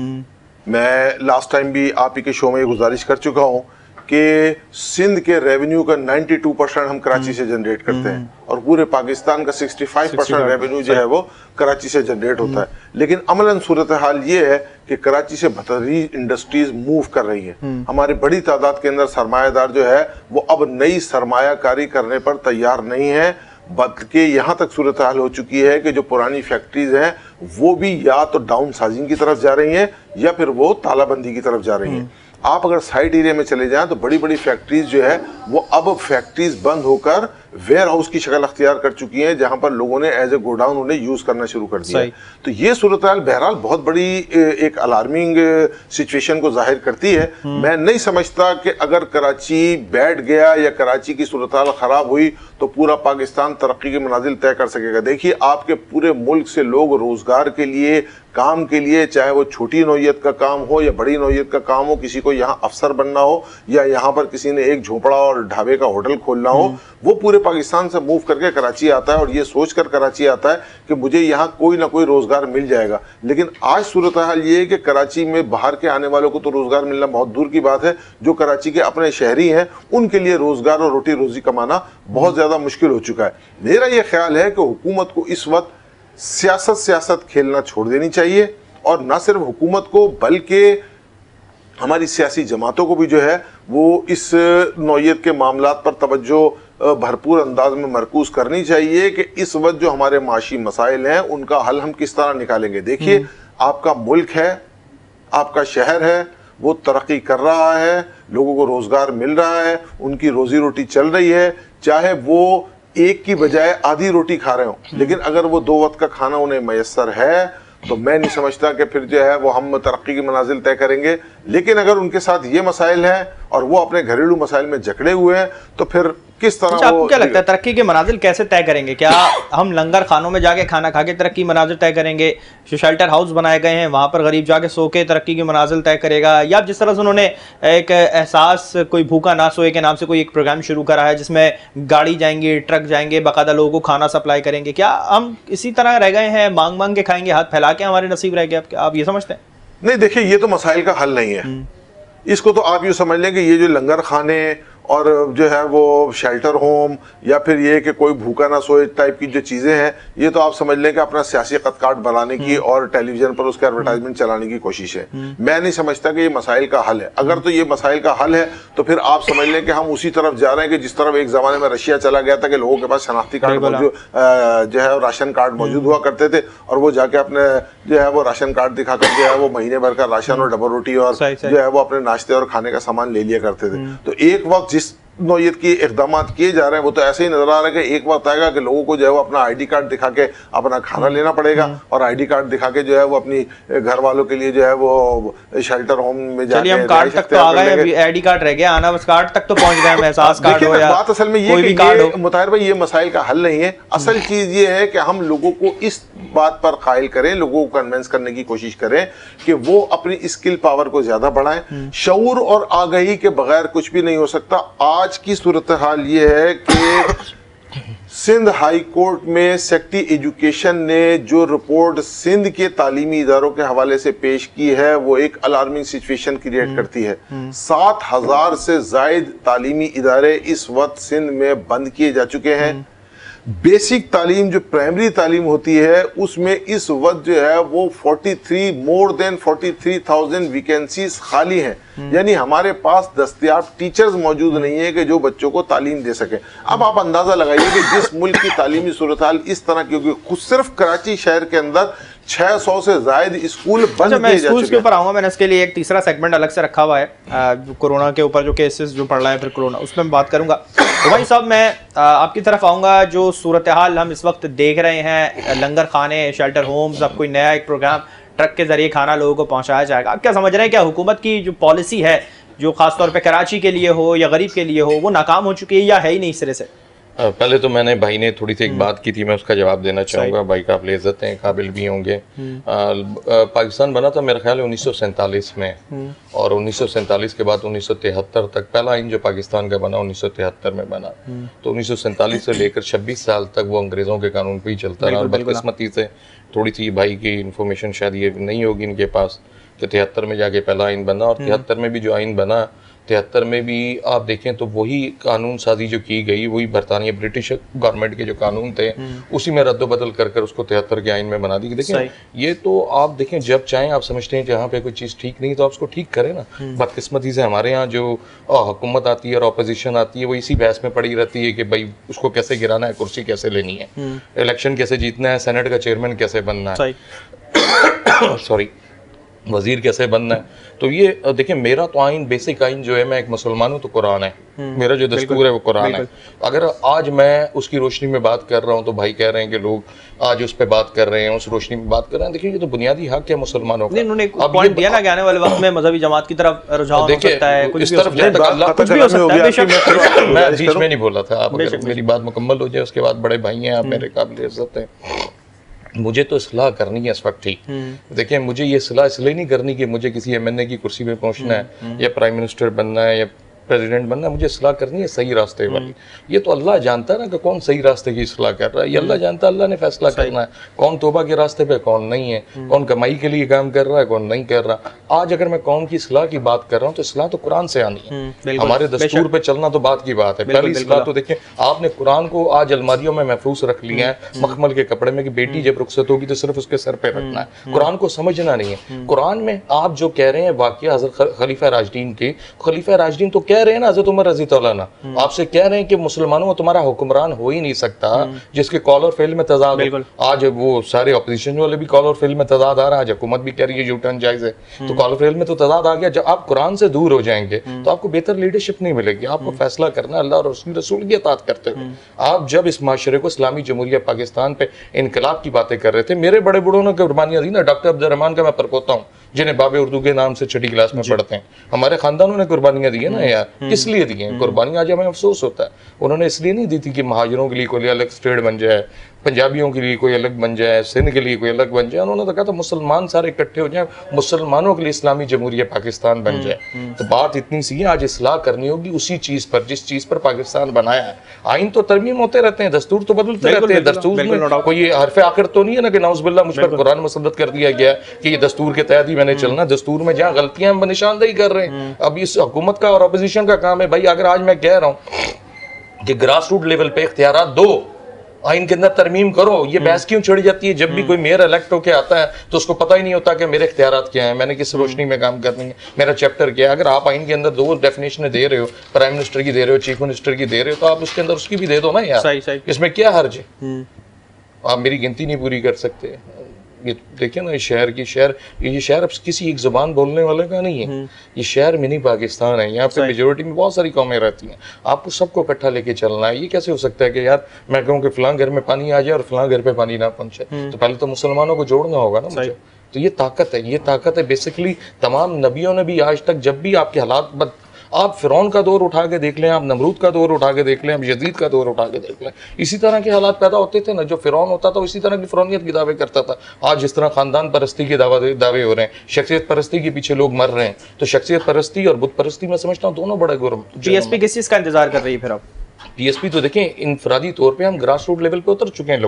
मैं लास्ट टाइम भी आप ही के शो में ये गुजारिश कर चुका हूँ कि सिंध के रेवेन्यू का 92% हम कराची से जनरेट करते हैं और पूरे पाकिस्तान का 65% रेवेन्यू जो है वो कराची से जनरेट होता है। लेकिन अमलन सूरत हाल ये है कि कराची से बहतरीन इंडस्ट्रीज मूव कर रही है। हमारी बड़ी तादाद के अंदर सरमायादार जो है वो अब नई सरमायाकारी करने पर तैयार नहीं है, बल्कि यहाँ तक सूरत हाल हो चुकी है कि जो पुरानी फैक्ट्रीज हैं वो भी या तो डाउन साइजिंग की तरफ जा रही हैं या फिर वो तालाबंदी की तरफ जा रही हैं। आप अगर साइड एरिया में चले जाएं तो बड़ी बड़ी फैक्ट्रीज जो है वो अब फैक्ट्रीज बंद होकर वेयर हाउस की शक्ल अख्तियार कर चुकी हैं, जहां पर लोगों ने एज ए गोडाउन उन्हें यूज करना शुरू कर दिया। तो ये सूरत हाल बहरहाल बहुत बड़ी एक अलार्मिंग सिचुएशन को जाहिर करती है। मैं नहीं समझता कि अगर कराची बैठ गया या कराची की सूरत हाल खराब हुई तो पूरा पाकिस्तान तरक्की के मनाजिल तय कर सकेगा। देखिए, आपके पूरे मुल्क से लोग रोजगार के लिए, काम के लिए, चाहे वो छोटी नौयत का काम हो या बड़ी नौयत का काम हो, किसी को यहाँ अफसर बनना हो या यहाँ पर किसी ने एक झोपड़ा और ढाबे का होटल खोलना हो, वो पूरे पाकिस्तान से मूव करके कराची आता है और ये सोचकर कराची आता है कि मुझे यहाँ कोई ना कोई रोजगार मिल जाएगा। लेकिन आज सूरत हाल ये है कि कराची में बाहर के आने वालों को तो रोजगार मिलना बहुत दूर की बात है, जो कराची के अपने शहरी हैं उनके लिए रोजगार और रोटी रोजी कमाना बहुत ज्यादा मुश्किल हो चुका है। मेरा ये ख्याल है कि हुकूमत को इस वक्त सियासत खेलना छोड़ देनी चाहिए और ना सिर्फ हुकूमत को बल्कि हमारी सियासी जमातों को भी जो है वो इस नौयत के मामलात पर तवज्जो भरपूर अंदाज में मरकूज करनी चाहिए कि इस वक्त जो हमारे माशी मसाइल हैं उनका हल हम किस तरह निकालेंगे। देखिए, आपका मुल्क है, आपका शहर है, वो तरक्की कर रहा है, लोगों को रोजगार मिल रहा है, उनकी रोजी रोटी चल रही है, चाहे वो एक की बजाय आधी रोटी खा रहे हो, लेकिन अगर वो 2 वक्त का खाना उन्हें मैसर है तो मैं नहीं समझता कि फिर जो है वो हम तरक्की की मनाजिल तय करेंगे। लेकिन अगर उनके साथ ये मसाइल हैं और वो अपने घरेलू मसाइल में जकड़े हुए हैं तो फिर किस तरह अच्छा, आपको क्या लगता है तरक्की के मनाजिल कैसे तय करेंगे? क्या हम लंगर खानों में जाके खाना खा के तरक्की मनाजिल तय करेंगे? जो शेल्टर हाउस बनाए गए हैं वहाँ पर गरीब जाके सो के तरक्की की मनाजिल तय करेगा? या जिस तरह से उन्होंने एक एहसास कोई भूखा ना सोए के नाम से कोई एक प्रोग्राम शुरू करा है जिसमें गाड़ी जाएंगी, ट्रक जाएंगे, बाकायदा लोगों को खाना सप्लाई करेंगे, क्या हम इसी तरह रह गए हैं, मांग मांग के खाएंगे, हाथ फैला के हमारे नसीब रह गए? आप ये समझते हैं? नहीं, देखिए, ये तो मसाइल का हल नहीं है। इसको तो आप यूँ समझ लें कि ये जो लंगर खाने और जो है वो शेल्टर होम या फिर ये कि कोई भूखा ना सोए टाइप की जो चीज़ें हैं, ये तो आप समझ लें कि अपना सियासी कद काट बनाने की और टेलीविजन पर उसके एडवर्टाइजमेंट चलाने की कोशिश है। मैं नहीं समझता कि ये मसाइल का हल है। अगर तो ये मसाइल का हल है तो फिर आप समझ लें कि हम उसी तरफ जा रहे हैं कि जिस तरफ एक ज़माने में रशिया चला गया था कि लोगों के पास शनाख्ती कार्ड जो है राशन कार्ड मौजूद हुआ करते थे और वो जाके अपने जो है वो राशन कार्ड दिखाकर जो है वो महीने भर का राशन और डबल रोटी और जो है वो अपने नाश्ते और खाने का सामान ले लिया करते थे। तो एक वक्त जिस नौयत के इकदाम किए जा रहे हैं वो तो ऐसे ही नजर आ रहा है कि एक वक्त आएगा कि लोगों को जो है वो अपना आईडी कार्ड दिखा के अपना खाना लेना पड़ेगा और आईडी कार्ड दिखा के जो है वो अपनी घर वालों के लिए जो है वो शेल्टर होम में जाके हम कार्ड तक तो आ गए, अभी आईडी कार्ड रह गया आना, बस कार्ड तक तो पहुंच गए, एहसास कार्ड हो या बात असल में ये कि मुताहिर भाई ये मसाइल का हल नहीं है। असल चीज ये है कि हम लोगों को इस बात पर कायल करें, लोगों को कन्विंस करने की कोशिश करें कि वो अपनी स्किल पावर को ज्यादा बढ़ाएं। शऊर और आगाही के बगैर कुछ भी नहीं हो सकता। आज की सूरत हाल ये है कि सिंध हाई कोर्ट में सेक्रेटरी एजुकेशन ने जो रिपोर्ट सिंध के तालीमी इदारों के हवाले से पेश की है वो एक अलार्मिंग सिचुएशन क्रिएट करती है। 7,000 से जायद तालीमी इदारे इस वक्त सिंध में बंद किए जा चुके हैं। बेसिक तालीम जो प्राइमरी तालीम होती है उसमें इस वक्त जो है वो मोर देन 43,000 वैकेंसीज खाली हैं। यानी हमारे पास दस्तयाब टीचर्स मौजूद नहीं है कि जो बच्चों को तालीम दे सके। अब आप अंदाजा लगाइए कि जिस मुल्क की तालीमी सूरत हाल इस तरह की होगी, खुद सिर्फ कराची शहर के अंदर 600 से ज्यादा स्कूल बंद किए जा चुके हैं। के ऊपर आऊंगा, मैंने इसके लिए एक तीसरा सेगमेंट अलग से रखा हुआ है, कोरोना के ऊपर जो केसेस जो पड़ रहा है फिर कोरोना उसमें बात करूंगा। तो भाई साहब मैं आपकी तरफ आऊंगा, जो सूरत हाल हम इस वक्त देख रहे हैं, लंगर खाने, शेल्टर होम्स, अब कोई नया एक प्रोग्राम ट्रक के जरिए खाना लोगों को पहुंचाया जाएगा, आप क्या समझ रहे हैं क्या हुकूमत की जो पॉलिसी है जो खासतौर पे कराची के लिए हो या गरीब के लिए हो वो नाकाम हो चुकी है या है ही नहीं सिरे से? पहले तो मैंने भाई ने थोड़ी सी एक बात की थी, मैं उसका जवाब देना चाहूँगा। भाई का आप इज्जत हैं, काबिल भी होंगे। पाकिस्तान बना था मेरा ख्याल है 1947 में, और 1947 के बाद 1973 तक पहला आइन जो पाकिस्तान का बना 1973 में बना। तो 1947 से लेकर 26 साल तक वो अंग्रेज़ों के कानून पे ही चलता रहा। और बदकिस्मती से थोड़ी सी भाई की इन्फॉर्मेशन शायद ये नहीं होगी इनके पास कि 73 में जाके पहला आइन बना, और 73 में भी जो आइन बना 73 में भी आप देखें तो वही कानून साजी जो की गई वही बरतानिया ब्रिटिश गवर्नमेंट के जो कानून थे उसी में रद्द-बदल कर कर उसको 73 के आइन में बना दी। देखें ये तो आप देखें जब चाहें आप समझते हैं जहाँ पे कोई चीज़ ठीक नहीं तो आप उसको ठीक करें ना। बदकिस्मती से हमारे यहाँ जो हुकूमत आती है और अपोजिशन आती है वो इसी बहस में पड़ी रहती है कि भाई उसको कैसे गिराना है, कुर्सी कैसे लेनी है, इलेक्शन कैसे जीतना है, सेनेट का चेयरमैन कैसे बनना है, सॉरी वजीर कैसे बनना है। तो ये देखिए मेरा तो आइन बेसिक आइन जो है, मैं एक मुसलमान हूँ तो कुरान है, मेरा जो दस्तूर है वो कुरान है। अगर आज मैं उसकी रोशनी में बात कर रहा हूँ तो भाई कह रहे हैं कि लोग आज उस पर बात कर रहे हैं, उस रोशनी में बात कर रहे हैं। देखिए ये तो बुनियादी हक है मुसलमानों का। उन्होंने पॉइंट दिया ना कि आने वाले वक्त में मजहबी जमात की तरफ रुझान हो सकता है, कुछ भी हो सकता है। मैं बीच में नहीं बोला था, आप मेरी बात मुकम्मल हो जाए उसके बाद बड़े भाई हैं आप, मेरे काबिल इज्जत हैं। मुझे तो इस्लाह करनी है इस वक्त ठीक। देखिए मुझे ये इस्लाह इसलिए नहीं करनी कि मुझे किसी एमएनए की कुर्सी पे पहुंचना है या प्राइम मिनिस्टर बनना है या प्रेसिडेंट बनना, मुझे इस्लाह करनी है सही रास्ते वाली। ये तो अल्लाह जानता है ना कि कौन सही रास्ते की इस्लाह कर रहा है, ये अल्लाह जानता है, अल्लाह ने फैसला करना है कौन तौबा के रास्ते पे कौन नहीं है, कौन कमाई के लिए काम कर रहा है कौन नहीं कर रहा। आज अगर मैं कौम की इस्लाह की बात कर रहा हूँ तो इस्लाह तो कुरान से आनी है, हमारे दस्तूर पे चलना तो बात की बात है। पहली इस्लाह तो देखिए आपने कुरान को आज अलमारियों में महफूज रख लिया है मखमल के कपड़े में कि बेटी जब रुखसत होगी तो सिर्फ उसके सर पे रखना है, कुरान को समझना नहीं है। कुरान में आप जो कह रहे हैं वाकया हज़रत खलीफा राशिदीन के, खलीफा राशिदीन तो कह रहे हैं ना हज़रत उमर रज़ी तआला अन्हु आपसे कह रहे हैं कि मुसलमानों में तुम्हारा हुक्मरान हो ही नहीं सकता जिसके कॉल और फेल में तजाद हो। आज वो सारे ऑपोजिशन वाले भी कॉल और फेल में तजाद आ रहा है, हुकूमत भी कह रही है यू टर्न जायज है, तो कॉल और फेल में तो तजाद आ गया। जब आप कुरान से दूर हो जाएंगे तो आपको बेहतर लीडरशिप नहीं मिलेगी। आपको फैसला करना अल्लाह और उसके रसूल की इताअत करते हुए। आप जब इस माशरे को इस्लामी जमहूरिया पाकिस्तान पे इनकलाब की बातें कर रहे थे, मेरे बड़े बूढ़ों ने कुर्बानियां दी ना। डॉक्टर अब्दुर्रहमान का मैं परपोता हूँ जिन्हें बाबे उर्दू के नाम से छठी क्लास में पढ़ते हैं, हमारे खानदानों ने कुर्बानियां दी है ना यार। किस लिए दी हैं कुर्बानियां? आज हमें अफसोस होता है, उन्होंने इसलिए नहीं दी थी कि महाजरों के लिए कोई अलग स्टेट बन जाए, पंजाबियों के लिए कोई अलग बन जाए, सिंध के लिए कोई अलग बन जाए। उन्होंने तो कहा था मुसलमान सारे इकट्ठे हो जाए, मुसलमानों के लिए इस्लामी जमहूरिया पाकिस्तान बन जाए। तो बात इतनी सी है, आज इस्लाह करनी होगी उसी चीज पर जिस चीज पर पाकिस्तान बनाया है। आइन तो तरमीम होते रहते हैं, दस्तूर तो बदलते रहते हैं, दस्तूर में कोई हरफ आखिर तो नहीं है ना कि नाउज़ुबिल्लाह मुझ पर कुरान मुसद्दत कर दिया गया कि ये दस्तूर के तहत ही मैंने चलना, दस्तूर में जहाँ गलतियां हम निशानदेही कर रहे हैं। अब इस हुकूमत का और अपोजिशन का काम है भाई, अगर आज मैं कह रहा हूँ कि ग्रास रूट लेवल पे इख्तियारात दो, आइन के अंदर तरमीम करो, ये बहस क्यों छिड़ जाती है? जब भी कोई मेयर इलेक्ट होके आता है तो उसको पता ही नहीं होता कि मेरे इख्तियारात क्या है, मैंने किस रोशनी में काम करनी है, मेरा चैप्टर क्या है। अगर आप आइन के अंदर दो डेफिनेशन दे रहे हो, प्राइम मिनिस्टर की दे रहे हो, चीफ मिनिस्टर की दे रहे हो, तो आप उसके अंदर उसकी भी दे दो ना यार। सही। इसमें क्या हर्ज है? आप मेरी गिनती नहीं पूरी कर सकते। ये देखिए ना, ये शहर अब किसी एक जुबान बोलने वाले का नहीं है। ये शहर मिनी पाकिस्तान है, यहाँ पे मेजोरिटी में बहुत सारी कौमें रहती हैं, आपको सबको इकट्ठा लेके चलना है। ये कैसे हो सकता है कि यार मैं कहूँ कि फलां घर में पानी आ जाए और फलां घर पे पानी ना पहुंचे? तो पहले तो मुसलमानों को जोड़ना होगा ना मुझे। तो ये ताकत है बेसिकली। तमाम नबियों ने भी आज तक जब भी आपके हालात, आप फिरौन का दौर उठा के देख लें, आप नमरूद का दौर उठा के देख लें, आप यजीद का दौर उठा के देख लें, इसी तरह के हालात पैदा होते थे ना। जो फिरौन होता था इसी तरह की फिरौनियत के दावे करता था। आज जिस तरह खानदान परस्ती के दावे हो रहे हैं, शख्सियत परस्ती के पीछे लोग मर रहे हैं, तो शख्सियत परस्ती और बुत परस्ती में समझता हूँ दोनों बड़े गुरम। पीएसपी किस चीज का इंतजार कर रही है फिर अब? पीएसपी तो देखें, इनफरादी तौर पे हम ग्रास रूट लेवल पे उतर चुके हैं,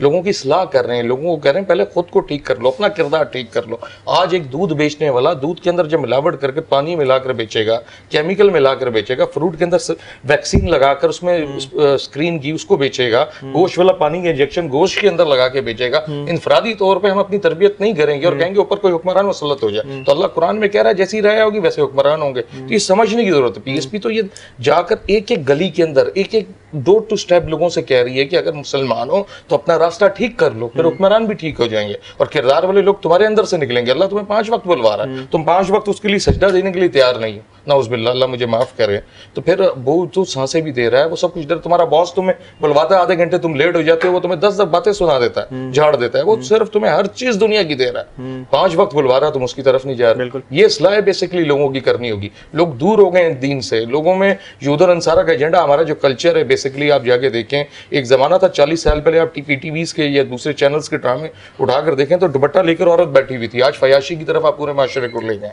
लोगों की इस्लाह कर रहे हैं, लोगों को कह रहे हैं पहले खुद को ठीक कर लो, अपना किरदार ठीक कर लो। आज एक दूध बेचने वाला दूध के अंदर जब मिलावट करके पानी मिलाकर बेचेगा, केमिकल मिलाकर बेचेगा, फ्रूट के अंदर वैक्सीन लगाकर उसमें स्क्रीन की उसको बेचेगा, गोश्त वाला पानी का इंजेक्शन गोश्त के अंदर लगा के बेचेगा। इनफरादी तौर पर हम अपनी तरबियत नहीं करेंगे और कहेंगे ऊपर कोई हुक्मरान मुसल्लत हो जाए, तो अल्लाह कुरान में कह रहा है जैसी राय होगी वैसे हुक्मरान होंगे। तो ये समझने की जरूरत है। पीएसपी तो ये जाकर एक एक गली के अंदर एक एक डोर टू स्टेप लोगों से कह रही है कि अगर मुसलमान हो तो अपना रास्ता ठीक कर लो, फिर हुक्मरान भी ठीक हो जाएंगे और किरदार वाले लोग तुम्हारे अंदर से निकलेंगे। अल्लाह तुम्हें 5 वक्त बुलवा रहा है, तुम 5 वक्त उसके लिए सजदा देने के लिए तैयार नहीं हो, नाउज़ुबिल्लाह, अल्लाह मुझे माफ करे। तो फिर वो तो सांसें भी दे रहा है, वो सब कुछ दे, तुम्हारा बॉस तुम्हें बुलवाता है, आधे घंटे तुम लेट हो जाते हो, वो तुम्हें 10 बातें सुना देता है, झाड़ देता है, वो सिर्फ तुम्हें हर चीज दुनिया की दे रहा है। 5 वक्त बुलवा रहा है, तुम उसकी तरफ नहीं जा रहे। ये इस्लाह बेसिकली लोगों की करनी होगी। लोग दूर हो गए हैं दीन से, लोगों में यूदर अंसारा का एजेंडा, हमारा जो कल्चर है बेसिकली आप जाके देखें, एक जमाना था 40 साल पहले, आप टीवीज़ के या दूसरे चैनल्स के ड्रामे उठाकर देखें तो दुपट्टा लेकर औरत बैठी हुई थी। आज फयाशी की तरफ आप पूरे माशरे को ले गए।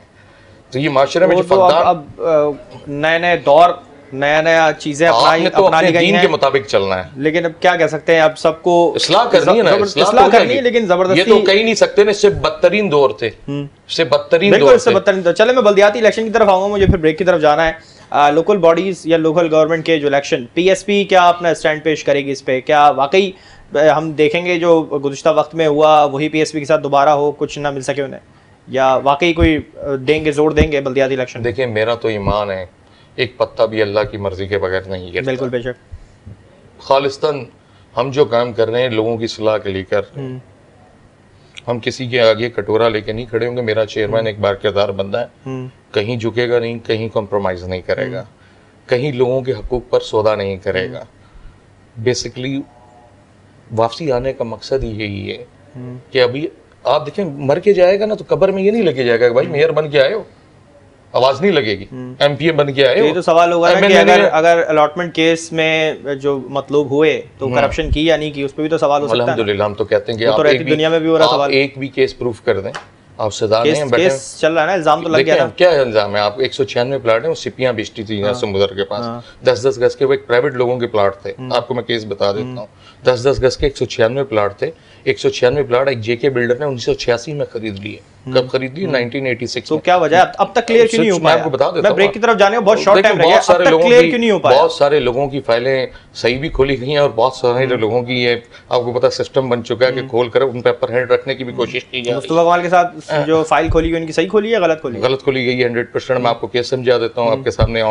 तो ये माशरे में जो अब नए दौर, नया चीजें अपना दीन के मुताबिक चलना है। लेकिन अब क्या कह सकते हैं, अब सबको इस्लाह करनी है ना, इस्लाह करनी है, लेकिन जबरदस्ती ये तो कह ही नहीं सकते ना, इससे बदतरीन दौर थे, इससे बदतरीन दौर थे। चले मैं बल्दियाती इलेक्शन की तरफ आऊंगा, मुझे फिर ब्रेक की तरफ जाना है। लोकल बॉडीज या लोकल गवर्नमेंट के जो इलेक्शन, पीएसपी क्या अपना स्टैंड पेश करेगी इस पे? क्या वाकई हम देखेंगे जो गुज़िश्ता वक्त में हुआ वही पीएसपी के साथ दोबारा हो, कुछ ना मिल सके उन्हें, या वाकई कोई देंगे, जोर देंगे बल्दियाती इलेक्शन? देखिए, मेरा तो ईमान है एक पत्ता भी अल्लाह की मर्जी के बगैर नहीं गिरता। बिल्कुल बेशक। खालिस्तान हम जो काम कर रहे हैं लोगों की सलाह के लिए कर रहे हैं, हम किसी के आगे कटोरा लेके नहीं खड़े होंगे। मेरा चेयरमैन एक बार किरदार बंदा है, कहीं झुकेगा नहीं, कहीं कॉम्प्रोमाइज नहीं करेगा, कहीं लोगों के हकूक पर सौदा नहीं करेगा। बेसिकली वापसी आने का मकसद ही यही है कि अभी आप देखें, मर के जाएगा ना तो कब्र में ये नहीं लगे जाएगा कि भाई मेयर बन के आए हो, आवाज नहीं लगेगी, एमपीए बन के आए हो। ये तो सवाल होगा ना कि अगर अलॉटमेंट केस में जो मतलूब हुए तो करप्शन की या नहीं की, उस पर भी तो सवाल हो सकता है। अल्हम्दुलिल्लाह, हम तो कहते हैं कि आप दुनिया में भी हो रहा सवाल, एक भी केस प्रूफ कर दें, आप सजा नहीं, केस चल रहा है ना, इल्जाम तो लग गया ना। क्या इल्जाम है? आप 196 प्लाट है, वो सिपियां बेचती थी यहाँ समुद्र के पास, 10-10 गज के, वो एक प्राइवेट लोगों के प्लाट थे। आपको मैं केस बता देता हूँ, 10-10 गज के 196 प्लाट थे। 196 प्लाट एक जेके बिल्डर ने 1986 में खरीद लिए। कब खरीद ली? 1986। तो क्या वजह अब तक क्लियर क्यों नहीं हो पाया? मैं आपको बता देता हूं, मैं ब्रेक की तरफ जाने को बहुत शॉर्ट टाइम रह गया, अब तक क्लियर क्यों नहीं हो पाया? बहुत सारे लोगों की फाइलें सही भी खोली गई हैं और बहुत सारे लोगों की ये आपको पता सिस्टम बन चुका है कि खोल कर उन पे अपर हैंड रखने की भी कोशिश की जा रही है। मुस्तफा कमाल के साथ जो फाइल खोली गई उनकी सही खोली है, गलत खोली? गलत खोली गई है 100%। मैं आपको केस समझा देता हूँ, आपके सामने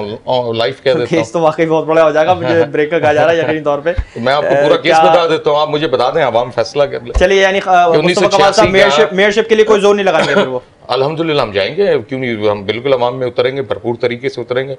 लाइव कह देता हूँ। केस तो वाकई बहुत बड़ा हो जाएगा, मुझे ब्रेक का कहा जा रहा है यकीनी तौर पे। मैं आपको पूरा केस बता देता हूँ, आप मुझे बता दें, आवाम फैसला कर ले। चलिए, यानी मुस्तफा कमाल साहब मेयरशिप के लिए कोई जोर नहीं लगाएंगे फिर वो? अल्हम्दुलिल्लाह हम जाएंगे, क्यों नहीं, हम बिल्कुल अवाम में उतरेंगे, भरपूर तरीके से उतरेंगे।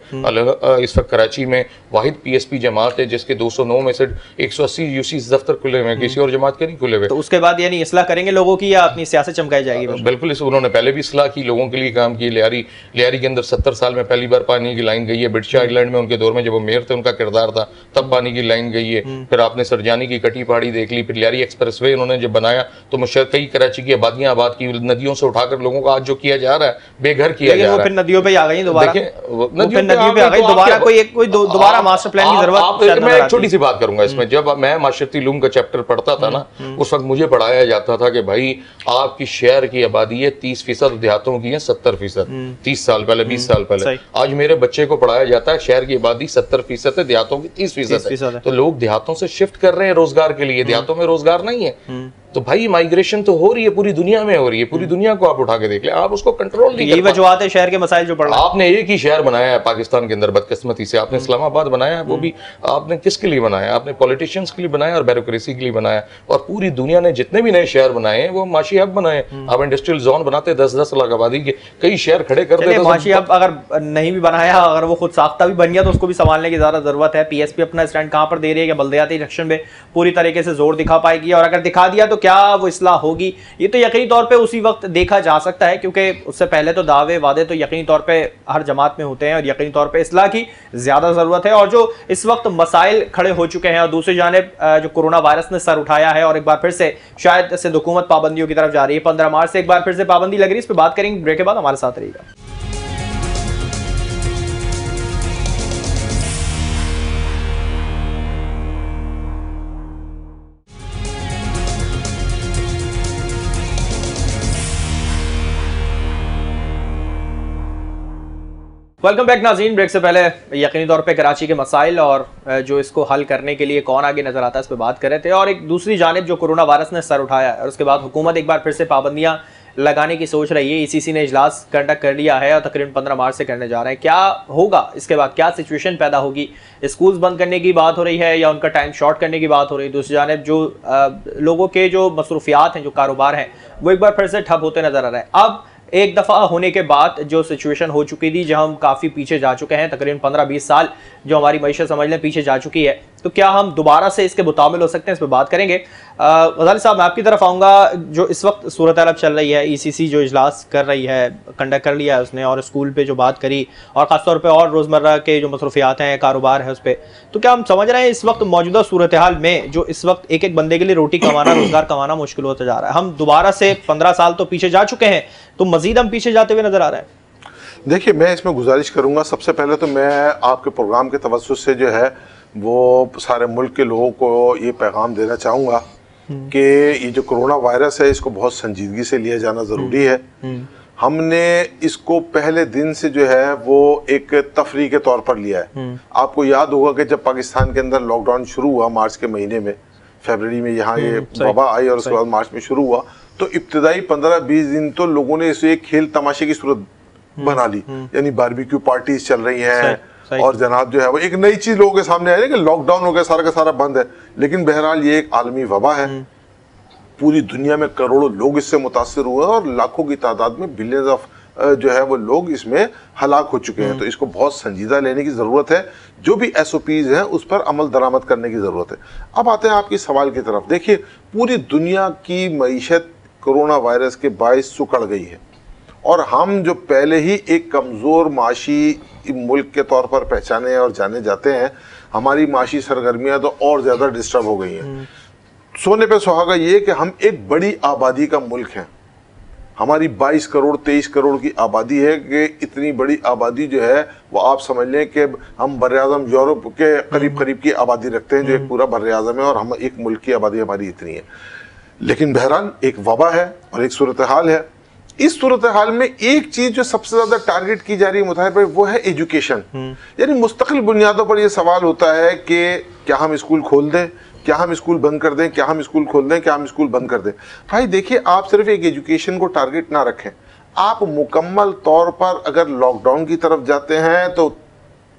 इस वक्त कराची में वाहिद पीएसपी जमात है जिसके 209 में से 180 यूसी दफ्तर खुले हुए हैं, किसी और जमात के नहीं खुले हुए। तो उसके बाद यानी इस्लाह करेंगे लोगों की या अपनी सियासत चमकाई जाएगी? बिल्कुल, उन्होंने पहले भी इस्लाह की, लोगों के लिए काम की। लियारी के अंदर 70 साल में पहली बार पानी की लाइन गई है। ब्रिटिश आयरलैंड में उनके दौर में जब वो मेयर थे, उनका किरदार था, तब पानी की लाइन गई है। फिर आपने सरजानी की कटी पहाड़ी देख ली, फिर लियारी एक्सप्रेस वे उन्होंने जब बनाया तो कई कराची की आबादियां आबाद की, नदियों से उठाकर लोगों को आज जो किया जा रहा है, बेघर किया जा रहा है। फिर नदियों पे आ गई दोबारा, नदियों पे आ गई, दोबारा मास्टर प्लान की जरूरत। मैं एक छोटी सी बात करूंगा इसमें, जब मैं माशरती उलूम का चैप्टर पढ़ता था ना, उस वक्त मुझे पढ़ाया जाता था कि भाई आपकी शहर की आबादी है 30%, देहातों की है 70%। 30 साल पहले, 20 साल पहले। आज मेरे बच्चे को पढ़ाया जाता है शहर की आबादी 70% है, देहातों की 30% है। तो लोग देहातों से शिफ्ट कर रहे हैं रोजगार के लिए, देहातों में रोजगार नहीं है। तो भाई माइग्रेशन तो हो रही है, पूरी दुनिया में हो रही है, पूरी दुनिया को आप उठा के देख ले, आप उसको कंट्रोल नहीं कर पाते। यही वजह है शहर के मसाइल जो पड़ रहे हैं। आपने एक ही शहर बनाया है पाकिस्तान के अंदर बदकिस्मती से, आपने इस्लामाबाद बनाया है, वो भी आपने किसके लिए बनाया? आपने पॉलिटिशियंस के लिए बनाया और ब्यूरोक्रेसी के लिए बनाया। और पूरी दुनिया ने जितने भी नए शहर बनाए हैं वो माशी हब बनाए। आप इंडस्ट्रियल जोन बनाते 10-10 लाख आबादी के, कई शहर खड़े कर देते। माशी हब अगर नहीं भी बनाया, अगर वो खुद साख्ता भी बन गया तो उसको भी संभालने की ज्यादा जरूरत है। पीएसपी अपना स्टैंड कहां पर दे रही है कि बल्दियाती इलेक्शन में पूरी तरीके से जोर दिखा पाएगी, और अगर दिखा दिया तो क्या वो इस्लाह होगी? ये तो यकीनी तौर पे उसी वक्त देखा जा सकता है, क्योंकि उससे पहले तो दावे वादे तो यकीनी तौर पे हर जमात में होते हैं, और यकीनी तौर पे इस्लाह की ज्यादा जरूरत है। और जो इस वक्त मसाइल खड़े हो चुके हैं, और दूसरी जानिब जो कोरोना वायरस ने सर उठाया है और एक बार फिर से शायद सिंध हुकूमत पाबंदियों की तरफ जा रही है, 15 मार्च से एक बार फिर से पाबंदी लग रही है। इस पर बात करेंगे ब्रेक के बाद, हमारे साथ रहिएगा। वेलकम बैक नाज़रीन। ब्रेक से पहले यकीनी तौर पे कराची के मसाइल और जो इसको हल करने के लिए कौन आगे नजर आता है इस पर बात कर रहे थे, और एक दूसरी जानिब जो कोरोना वायरस ने सर उठाया है और उसके बाद हुकूमत एक बार फिर से पाबंदियां लगाने की सोच रही है। ईसीसी ने इजलास कंडक्ट कर लिया है और तकरीबन 15 मार्च से करने जा रहे हैं। क्या होगा इसके बाद, क्या सिचुएशन पैदा होगी? स्कूल्स बंद करने की बात हो रही है या उनका टाइम शॉर्ट करने की बात हो रही है? दूसरी जानिब जो लोगों के जो मसरूफियात हैं, जो कारोबार हैं, वो एक बार फिर से ठप होते नजर आ रहे हैं। अब एक दफ़ा होने के बाद जो सिचुएशन हो चुकी थी, जहां हम काफ़ी पीछे जा चुके हैं, तकरीबन 15-20 साल जो हमारी मईशत समझ लें पीछे जा चुकी है, तो क्या हम दोबारा से इसके मुताबिल हो सकते हैं? इस पर बात करेंगे। गजाली साहब, मैं आपकी तरफ आऊँगा। जो इस वक्त सूरत हाल चल रही है, ईसीसी जो इजलास कर रही है, कंडक्ट कर लिया है उसने, और स्कूल पे जो बात करी, और ख़ासतौर पे और रोज़मर्रा के जो मसरूफियात हैं, कारोबार है, उस पर, तो क्या हम समझ रहे हैं इस वक्त मौजूदा सूरत हाल में जो इस वक्त एक एक बंदे के लिए रोटी कमाना, रोज़गार कमाना मुश्किल होता जा रहा है? हम दोबारा से 15 साल तो पीछे जा चुके हैं, तो मज़ीद हम पीछे जाते हुए नज़र आ रहे हैं। देखिए, मैं इसमें गुजारिश करूंगा, सबसे पहले तो मैं आपके प्रोग्राम के तवज्जुह से जो है वो सारे मुल्क के लोगों को ये पैगाम देना चाहूँगा कि ये जो कोरोना वायरस है इसको बहुत संजीदगी से लिया जाना ज़रूरी है। हमने इसको पहले दिन से जो है वो एक तफरीह के तौर पर लिया है। आपको याद होगा कि जब पाकिस्तान के अंदर लॉकडाउन शुरू हुआ मार्च के महीने में, फरवरी में यहाँ ये वबा आई और उसके बाद मार्च में शुरू हुआ, तो इब्तदाई 15-20 दिन तो लोगों ने इसे एक खेल तमाशे की सूरत बना ली। यानी बारबेक्यू पार्टीज चल रही हैं, और जनाब जो है वो एक नई चीज लोगों के सामने आई है कि लॉकडाउन हो गया, सारा का सारा बंद है। लेकिन बहरहाल ये एक आलमी वबा है, पूरी दुनिया में करोड़ों लोग इससे मुतासिर हुए और लाखों की तादाद में बिलियंस ऑफ जो है वो लोग इसमें हलाक हो चुके हैं। तो इसको बहुत संजीदा लेने की ज़रूरत है, जो भी SOPs हैं उस पर अमल दरामद करने की ज़रूरत है। अब आते हैं आपकी सवाल की तरफ। देखिए, पूरी दुनिया की मईशत कोरोना वायरस के बायस सुकड़ गई है, और हम जो पहले ही एक कमज़ोर माशी मुल्क के तौर पर पहचाने और जाने जाते हैं, हमारी माशी सरगर्मियाँ तो और ज़्यादा डिस्टर्ब हो गई हैं। सोने पे सुहागा ये कि हम एक बड़ी आबादी का मुल्क हैं। हमारी 22 करोड़ 23 करोड़ की आबादी है कि इतनी बड़ी आबादी जो है वो आप समझ लें कि हम बर्र-ए-आज़म यूरोप के करीब करीब की आबादी रखते हैं, जो एक पूरा बर्र-ए-आज़म है, और हम एक मुल्क की आबादी हमारी इतनी है। लेकिन बहरहाल एक वबा है और एक सूरत हाल है। इस सूरत हाल में एक चीज जो सबसे ज्यादा टारगेट की जा रही है मुताहिर भाई, वो है एजुकेशन। यानी मुस्तकिल बुनियादों पर यह सवाल होता है कि क्या हम स्कूल खोल दें, क्या हम स्कूल बंद कर दें, क्या हम स्कूल खोल दें, क्या हम स्कूल बंद कर दें। भाई देखिए, आप सिर्फ एक एजुकेशन को टारगेट ना रखें, आप मुकम्मल तौर पर अगर लॉकडाउन की तरफ जाते हैं तो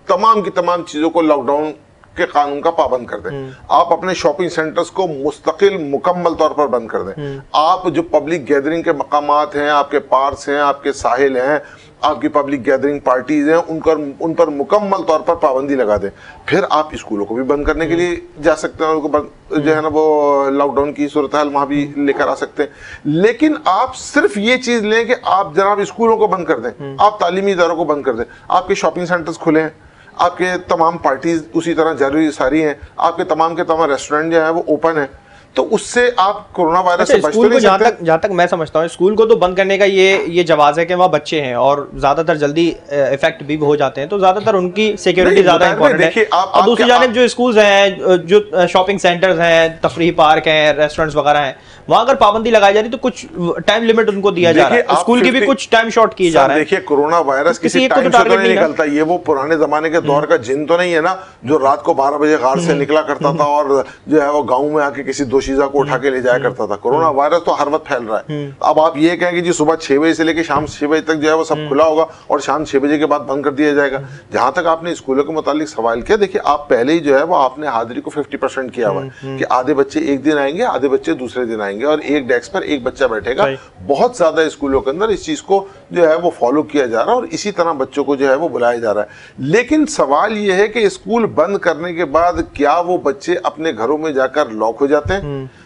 तमाम की तमाम चीजों को लॉकडाउन के कानून का पाबंद कर दें। आप अपने शॉपिंग सेंटर्स को मुस्तकिल मुकम्मल तौर पर बंद कर दें। आप जो पब्लिक गैदरिंग के मकामात हैं, आपके पार्क्स हैं, आपके साहिल हैं, आपकी पब्लिक गैदरिंग पार्टीज हैं, उन पर मुकम्मल तौर पर पाबंदी लगा दें। फिर आप स्कूलों को भी बंद करने के लिए जा सकते हैं, उनको जो है ना वो लॉकडाउन की सूरत हाल वहाँ भी लेकर आ सकते हैं। लेकिन आप सिर्फ ये चीज़ लें कि आप जनाब स्कूलों को बंद कर दें, आप तालीमी इदारों को बंद कर दें, आपके शॉपिंग सेंटर्स खुले हैं, आपके तमाम पार्टीज उसी तरह जारी सारी हैं, आपके तमाम रेस्टोरेंट जो है वो ओपन है, तो उससे आप कोरोना वायरस से बच तो नहीं सकते। जहाँ तक मैं समझता हूँ, स्कूल को तो बंद करने का ये जवाब है कि वहाँ बच्चे हैं और ज्यादातर जल्दी इफेक्ट भी हो जाते हैं, तो ज्यादातर उनकी सिक्योरिटी ज्यादा इंपॉर्टेंट है। और दूसरी जानिब जो स्कूल हैं, जो शॉपिंग सेंटर्स हैं, तफरीही पार्क हैं, रेस्टोरेंट्स वगैरह हैं, वहां अगर पाबंदी लगाई जा रही तो कुछ टाइम लिमिट उनको दिया जा रहा है, स्कूल की भी कुछ टाइम शॉर्ट की जा रहा है। देखिए कोरोना वायरस किसी टाइम से तो नहीं निकलता, ये वो पुराने जमाने के दौर का जिन तो नहीं है ना, जो रात को 12 बजे गार से निकला करता था और जो है वो गाँव में आके किसी दोशीजा को उठा के ले जाया करता था। कोरोना वायरस तो हर वक्त फैल रहा है। अब आप ये कहें कि जी सुबह 6 बजे से लेकर शाम 6 बजे तक जो है वो सब खुला होगा और शाम 6 बजे के बाद बंद कर दिया जाएगा। जहां तक आपने स्कूलों के मुतालिक सवाल किया, देखिए आप पहले ही जो है वो आपने हाजिरी को 50% किया हुआ है कि आधे बच्चे एक दिन आएंगे, आधे बच्चे दूसरे दिन आएंगे और एक डेस्क पर एक बच्चा बैठेगा। बहुत ज्यादा स्कूलों के अंदर इस चीज को जो है वो फॉलो किया जा रहा है और इसी तरह बच्चों को जो है वो बुलाया जा रहा है। लेकिन सवाल ये है कि स्कूल बंद करने के बाद क्या वो बच्चे अपने घरों में जाकर लॉक हो जाते हैं?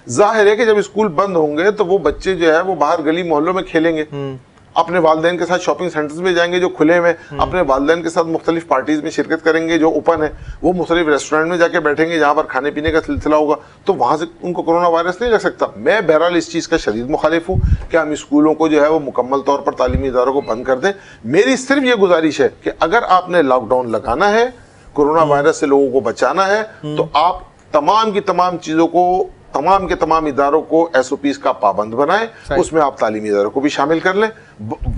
जाहिर है कि जब स्कूल बंद होंगे तो वो बच्चे जो है वो बाहर गली मोहल्लों में खेलेंगे, अपने वालिदैन के साथ शॉपिंग सेंटर्स में जाएंगे जो खुले हुए, अपने वालिदैन के साथ मुख्तलिफ पार्टीज में शिरकत करेंगे जो ओपन है, वो मुख्तलिफ रेस्टोरेंट में जाके बैठेंगे जहां पर खाने पीने का सिलसिला होगा, तो वहां से उनको कोरोना वायरस नहीं लग सकता। मैं बहरहाल इस चीज़ का शदीद मुखालिफ हूँ कि हम स्कूलों को जो है वो मुकम्मल तौर पर तालीमी इदारों को बंद कर दें। मेरी सिर्फ ये गुजारिश है कि अगर आपने लॉकडाउन लगाना है, कोरोना वायरस से लोगों को बचाना है, तो आप तमाम की तमाम चीज़ों को, तमाम के तमाम इदारों को SOPs का पाबंद बनाएं, उसमें आप तालीमी इदारों को भी शामिल कर लें,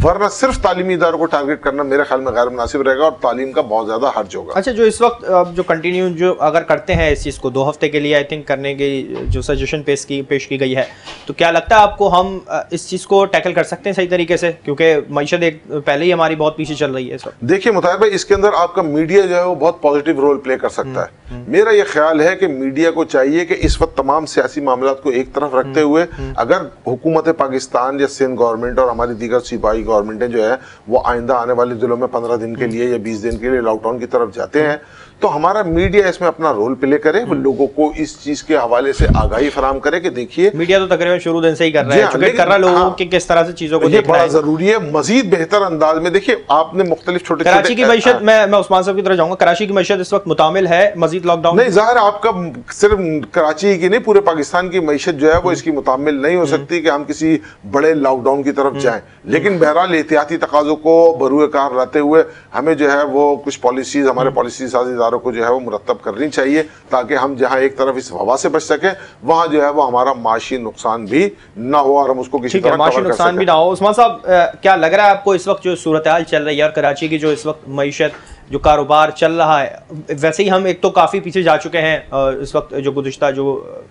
वरना सिर्फ तालीमी इदारों को टारगेट करना मेरे ख्याल में गैर मुनासिब रहेगा और तालीम का बहुत ज्यादा हर्ज होगा। अच्छा, जो इस वक्त जो कंटिन्यू जो अगर करते हैं इस चीज़ को 2 हफ्ते के लिए आई थिंक करने की जो सजेशन पेश की गई है, तो क्या लगता है आपको हम इस चीज़ को टैकल कर सकते हैं सही तरीके से? क्योंकि मईशत एक पहले ही हमारी बहुत पीछे चल रही है इस वक्त। देखिए मुताहिर भाई, इसके अंदर आपका मीडिया जो है वो बहुत पॉजिटिव रोल प्ले कर सकता है। मेरा ये ख्याल है कि मीडिया को चाहिए कि इस वक्त तमाम सियासी मामलात को एक तरफ रखते हुए अगर हुकूमत पाकिस्तान या सिंध गवर्नमेंट और हमारी दीगर सूबाई गवर्नमेंटें जो है वो आइंदा आने वाले दिनों में 15 दिन के लिए या 20 दिन के लिए लॉकडाउन की तरफ जाते हैं, तो हमारा मीडिया इसमें अपना रोल प्ले करे, वो लोगों को इस चीज के हवाले से आगाही फराम करे कि देखिए मीडिया तो तकरीबन शुरू दिन से ही कर रहा है, कर रहा है लोगों की किस तरह से चीजों को देखना बड़ा जरूरी है। मजीद बेहतर अंदाज में देखिए आपने मुख्तलिफ छोटे कराची की मैशत, मैं उस्मान साहब की तरफ जाऊंगा, कराची की मैशत इस वक्त मुतामिल है मजीद लॉकडाउन? नहीं, जाहिर आपका सिर्फ कराची की नहीं पूरे पाकिस्तान की मैशत जो है वो इसकी मुतामिल नहीं हो सकती कि हम किसी बड़े लॉकडाउन की तरफ जाएं, लेकिन बहरहाल एहतियाती तकाज़ों को बरूए कार लाते हुए हमें जो है वो कुछ पॉलिसीज, हमारे पॉलिसी साजी इदारों को जो है वो मुरतब करनी चाहिए ताकि हम जहां एक तरफ इस वबा से बच सके, वहां जो है वो हमारा माशी नुकसान भी ना हो और हम उसको किसी तरह माशी नुकसान भी ना हो। उस्मान साहब, क्या लग रहा है आपको इस वक्त जो सूरत हाल चल रही है और कराची की जो इस वक्त मईशत जो कारोबार चल रहा है, वैसे ही हम एक तो काफ़ी पीछे जा चुके हैं इस वक्त जो गुज़िश्ता जो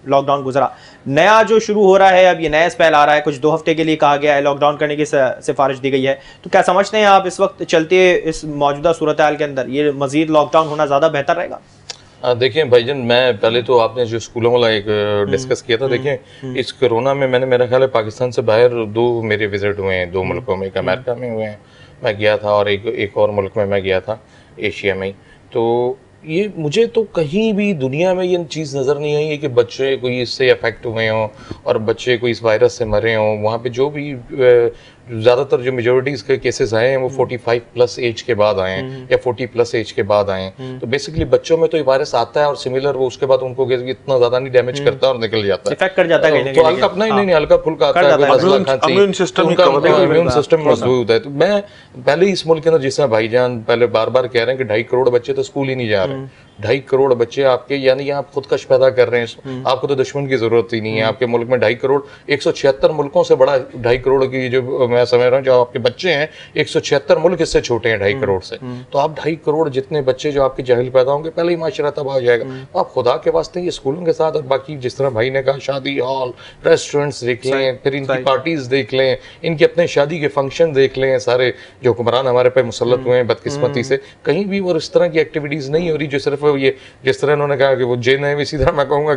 लॉकडाउन गुजरा, नया जो शुरू हो रहा है अब ये नया स्पेल आ रहा है, कुछ 2 हफ्ते के लिए कहा गया है लॉकडाउन करने की सिफारिश दी गई है, तो क्या समझते हैं आप इस वक्त चलते इस मौजूदा सूरत हाल के अंदर ये मज़ीद लॉकडाउन होना ज़्यादा बेहतर रहेगा? देखिए भाईजान, मैं पहले तो आपने जो स्कूलों वाला एक डिस्कस किया था, देखिए इस कोरोना में मैंने, मेरा ख्याल है पाकिस्तान से बाहर 2 मेरे विजिट हुए हैं 2 मुल्कों में, एक अमेरिका में हुए हैं, मैं गया था, और एक और मुल्क में मैं गया था एशिया में। तो ये मुझे तो कहीं भी दुनिया में ये चीज़ नज़र नहीं आई है कि बच्चे कोई इससे अफेक्ट हुए हों और बच्चे कोई इस वायरस से मरे हों। वहाँ पे जो भी ज़्यादातर जो मेजोरिटीज़ के केसेस आए हैं वो 45 प्लस एज के बाद आए हैं या 40 प्लस एज के बाद आए हैं। तो बेसिकली बच्चों में तो ये वायरस आता है और सिमिलर वो उसके बाद उनको इतना ज़्यादा नहीं डैमेज करता और निकल जाता है, इफेक्ट कर जाता है, तो हल्का अपना ही नहीं हल्का फुल्का आता है, इम्यून सिस्टम मजबूत है। तो मैं पहले इस मुल्क के अंदर, जिस तरह भाईजान पहले बार बार कह रहे हैं कि 2.5 करोड़ बच्चे तो स्कूल ही नहीं जा रहे, 2.5 करोड़ बच्चे आपके, यानी आप खुदकश पैदा कर रहे हैं, आपको तो दुश्मन की जरूरत ही नहीं है। आपके मुल्क में 2.5 करोड़, 176 मुल्कों से बड़ा 2.5 करोड़ की जो मैं समझ रहा हूँ जो आपके बच्चे हैं, 176 मुल्क इससे छोटे हैं 2.5 करोड़ से। तो आप 2.5 करोड़ जितने बच्चे जो आपके जाहिल पैदा होंगे, पहले ही माशरा तबाह हो जाएगा। तो आप खुदा के वास्ते ये स्कूलों के साथ और बाकी जिस तरह भाई ने कहा शादी हॉल, रेस्टोरेंट्स देख लें, फिर इनकी पार्टीज देख लें, इनके अपने शादी के फंक्शन देख लें, सारे जो हुक्मरान हमारे पे मुसल्लत हुए हैं बदकिस्मती से, कहीं भी वो इस तरह की एक्टिविटीज नहीं हो रही जो सिर्फ ये जिस तरह उन्होंने कहा कि वो जेन है, इसी तरह मैं कहूँगा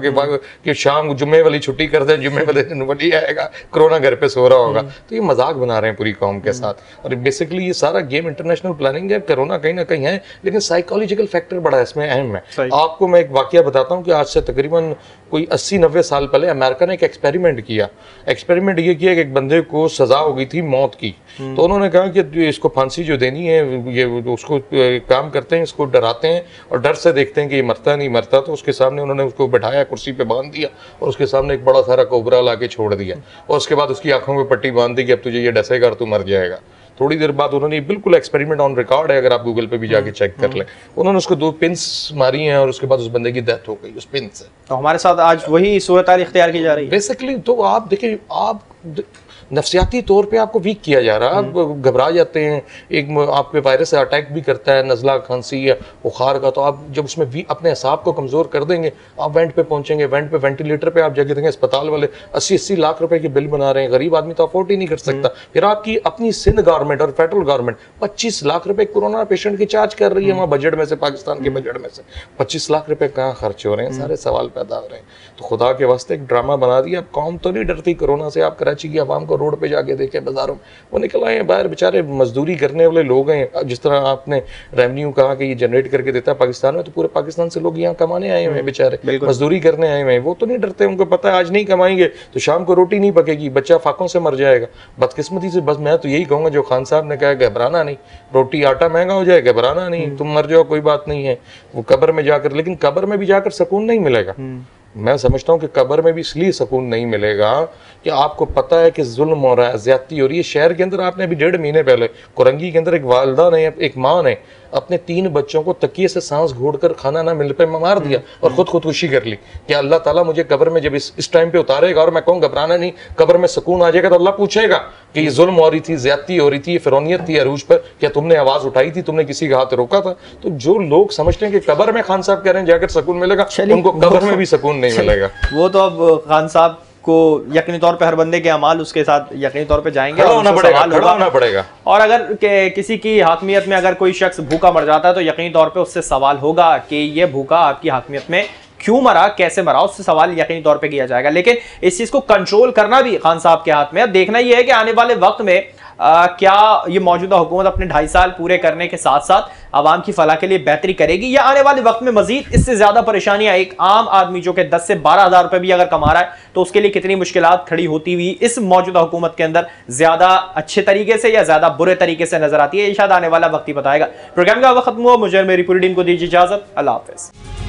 कि शाम जुम्मे वाली छुट्टी कर दें, जुम्मे वाले दिन वही आएगा, कोरोना घर पे सो रहा होगा। तो ये मजाक बना रहे हैं पूरी कौम के साथ। और बेसिकली ये सारा गेम इंटरनेशनल प्लानिंग है। कोरोना कहीं ना कहीं है, लेकिन साइकोलॉजिकल फैक्टर बड़ा इसमें अहम है। आपको मैं एक वाकया बताता हूँ कि आज से तकरीबन कोई 80-90 साल पहले अमेरिका ने एक एक्सपेरिमेंट किया। एक्सपेरिमेंट ये किया कि एक बंदे को सजा हो गई थी मौत की, तो उन्होंने कहा कि इसको फांसी जो देनी है ये उसको काम करते हैं, इसको डराते हैं और डर से देखते हैं कि ये मरता नहीं मरता, तो उसके सामने उन्होंने उसको बैठाया, कुर्सी पे बांध दिया और उसके सामने एक बड़ा सारा कोबरा ला के छोड़ दिया और उसके बाद उसकी आंखों में पट्टी बांध दी कि अब तुझे ये डसेगा और तू मर जाएगा। थोड़ी देर बाद उन्होंने बिल्कुल एक्सपेरिमेंट ऑन रिकॉर्ड है, अगर आप गूगल पे भी जाके चेक कर लें, उन्होंने उसको 2 पिंस मारी हैं और उसके बाद उस बंदे की डेथ हो गई उस पिन से। तो हमारे साथ आज वही सूरत इख्तियार की जा रही है बेसिकली। तो आप देखिए, आप नफ्सियाती तौर पे आपको वीक किया जा रहा है, आप घबरा जाते हैं, एक आपके वायरस से अटैक भी करता है, नज़ला, खांसी या बुखार का, तो आप जब उसमें भी अपने असाब को कमज़ोर कर देंगे, आप वेंट पे पहुंचेंगे, वेंट पे वेंटिलेटर पे आप जगह देंगे, अस्पताल वाले 80-80 लाख रुपए के बिल बना रहे हैं, गरीब आदमी तो अफोर्ड ही नहीं कर सकता। फिर आपकी अपनी सिंध गवर्नमेंट और फेडरल गवर्नमेंट 25 लाख रुपए कोरोना पेशेंट की चार्ज कर रही है वहाँ बजट में से, पाकिस्तान के बजट में से 25 लाख रुपए कहाँ खर्च हो रहे हैं, सारे सवाल पैदा हो रहे हैं। तो खुदा के वास्ते एक ड्रामा बना दिया। अब कौम तो नहीं डरती कोरोना से, आप कराची की आवाम को रोड पे जाके देखें, बाजारों में वो निकल आए हैं बाहर, बेचारे मजदूरी करने वाले लोग हैं। जिस तरह आपने रेवेन्यू कहा कि ये जनरेट करके देता है पाकिस्तान में, तो पूरे पाकिस्तान से लोग यहाँ कमाने आए हुए हैं, बेचारे मजदूरी करने आए हुए हैं। वो तो नहीं डरते, उनको पता है आज नहीं कमाएंगे तो शाम को रोटी नहीं पकेगी, बच्चा फाकों से मर जाएगा। बदकिस्मती से बस मैं तो यही कहूँगा जो खान साहब ने कहा, घबराना नहीं, रोटी आटा महंगा हो जाए, घबराना नहीं, तुम मर जाओ कोई बात नहीं है। वो कब्र में जाकर, लेकिन कब्र में भी जाकर सुकून नहीं मिलेगा। मैं समझता हूँ कि कब्र में भी इसलिए सुकून नहीं मिलेगा कि आपको पता है कि जुल्म हो रहा है, ज्यादती हो रही है। शहर के अंदर आपने अभी 1.5 महीने पहले कोरंगी के अंदर एक वालदा ने, एक माँ ने अपने 3 बच्चों को तकिए से सांस घोड़कर खाना ना मिल पे मार दिया और खुदकुशी कर ली कि अल्लाह ताला मुझे कब्र में जब इस टाइम पे उतारेगा और मैं कहूँ घबराना नहीं, कब्र में सुकून आ जाएगा, तो अल्लाह पूछेगा कि ये जुल्म हो रही थी, ज्यादती हो रही थी, फिरौनियत थी अरूज पर, क्या तुमने आवाज उठाई थी, तुमने किसी का हाथ रोका था? तो जो लोग समझते हैं कि कब्र में खान साहब कह रहे हैं जाकर सुकून मिलेगा, उनको कब्र में भी सुकून नहीं मिलेगा। वो तो अब खान साहब को यकीनी तौर पे हर बंदे के अमाल उसके साथ यकीनी तौर पे जाएंगे, खड़ा होना पड़ेगा। और अगर किसी की हाकमियत में अगर कोई शख्स भूखा मर जाता है तो यकीनी तौर पे उससे सवाल होगा कि ये भूखा आपकी हाकमियत में क्यों मरा, कैसे मरा, उससे सवाल यकीनी तौर पे किया जाएगा। लेकिन इस चीज को कंट्रोल करना भी खान साहब के हाथ में। अब देखना यह है कि आने वाले वक्त में क्या ये मौजूदा हुकूमत अपने 2.5 साल पूरे करने के साथ साथ आवाम की फलाह के लिए बेहतरी करेगी, या आने वाले वक्त में मजीद इससे ज्यादा परेशानियां, एक आम आदमी जो कि 10 से 12 हज़ार रुपए भी अगर कमा रहा है तो उसके लिए कितनी मुश्किलात खड़ी होती हुई इस मौजूदा हुकूमत के अंदर ज्यादा अच्छे तरीके से या ज्यादा बुरे तरीके से नजर आती है। ये शायद आने वाला वक्त ही बताएगा। प्रोग्राम का वक्त खत्म हुआ, मुझे मेरी पूरी टीम को दीजिए इजाजत। अल्लाह हाफिज।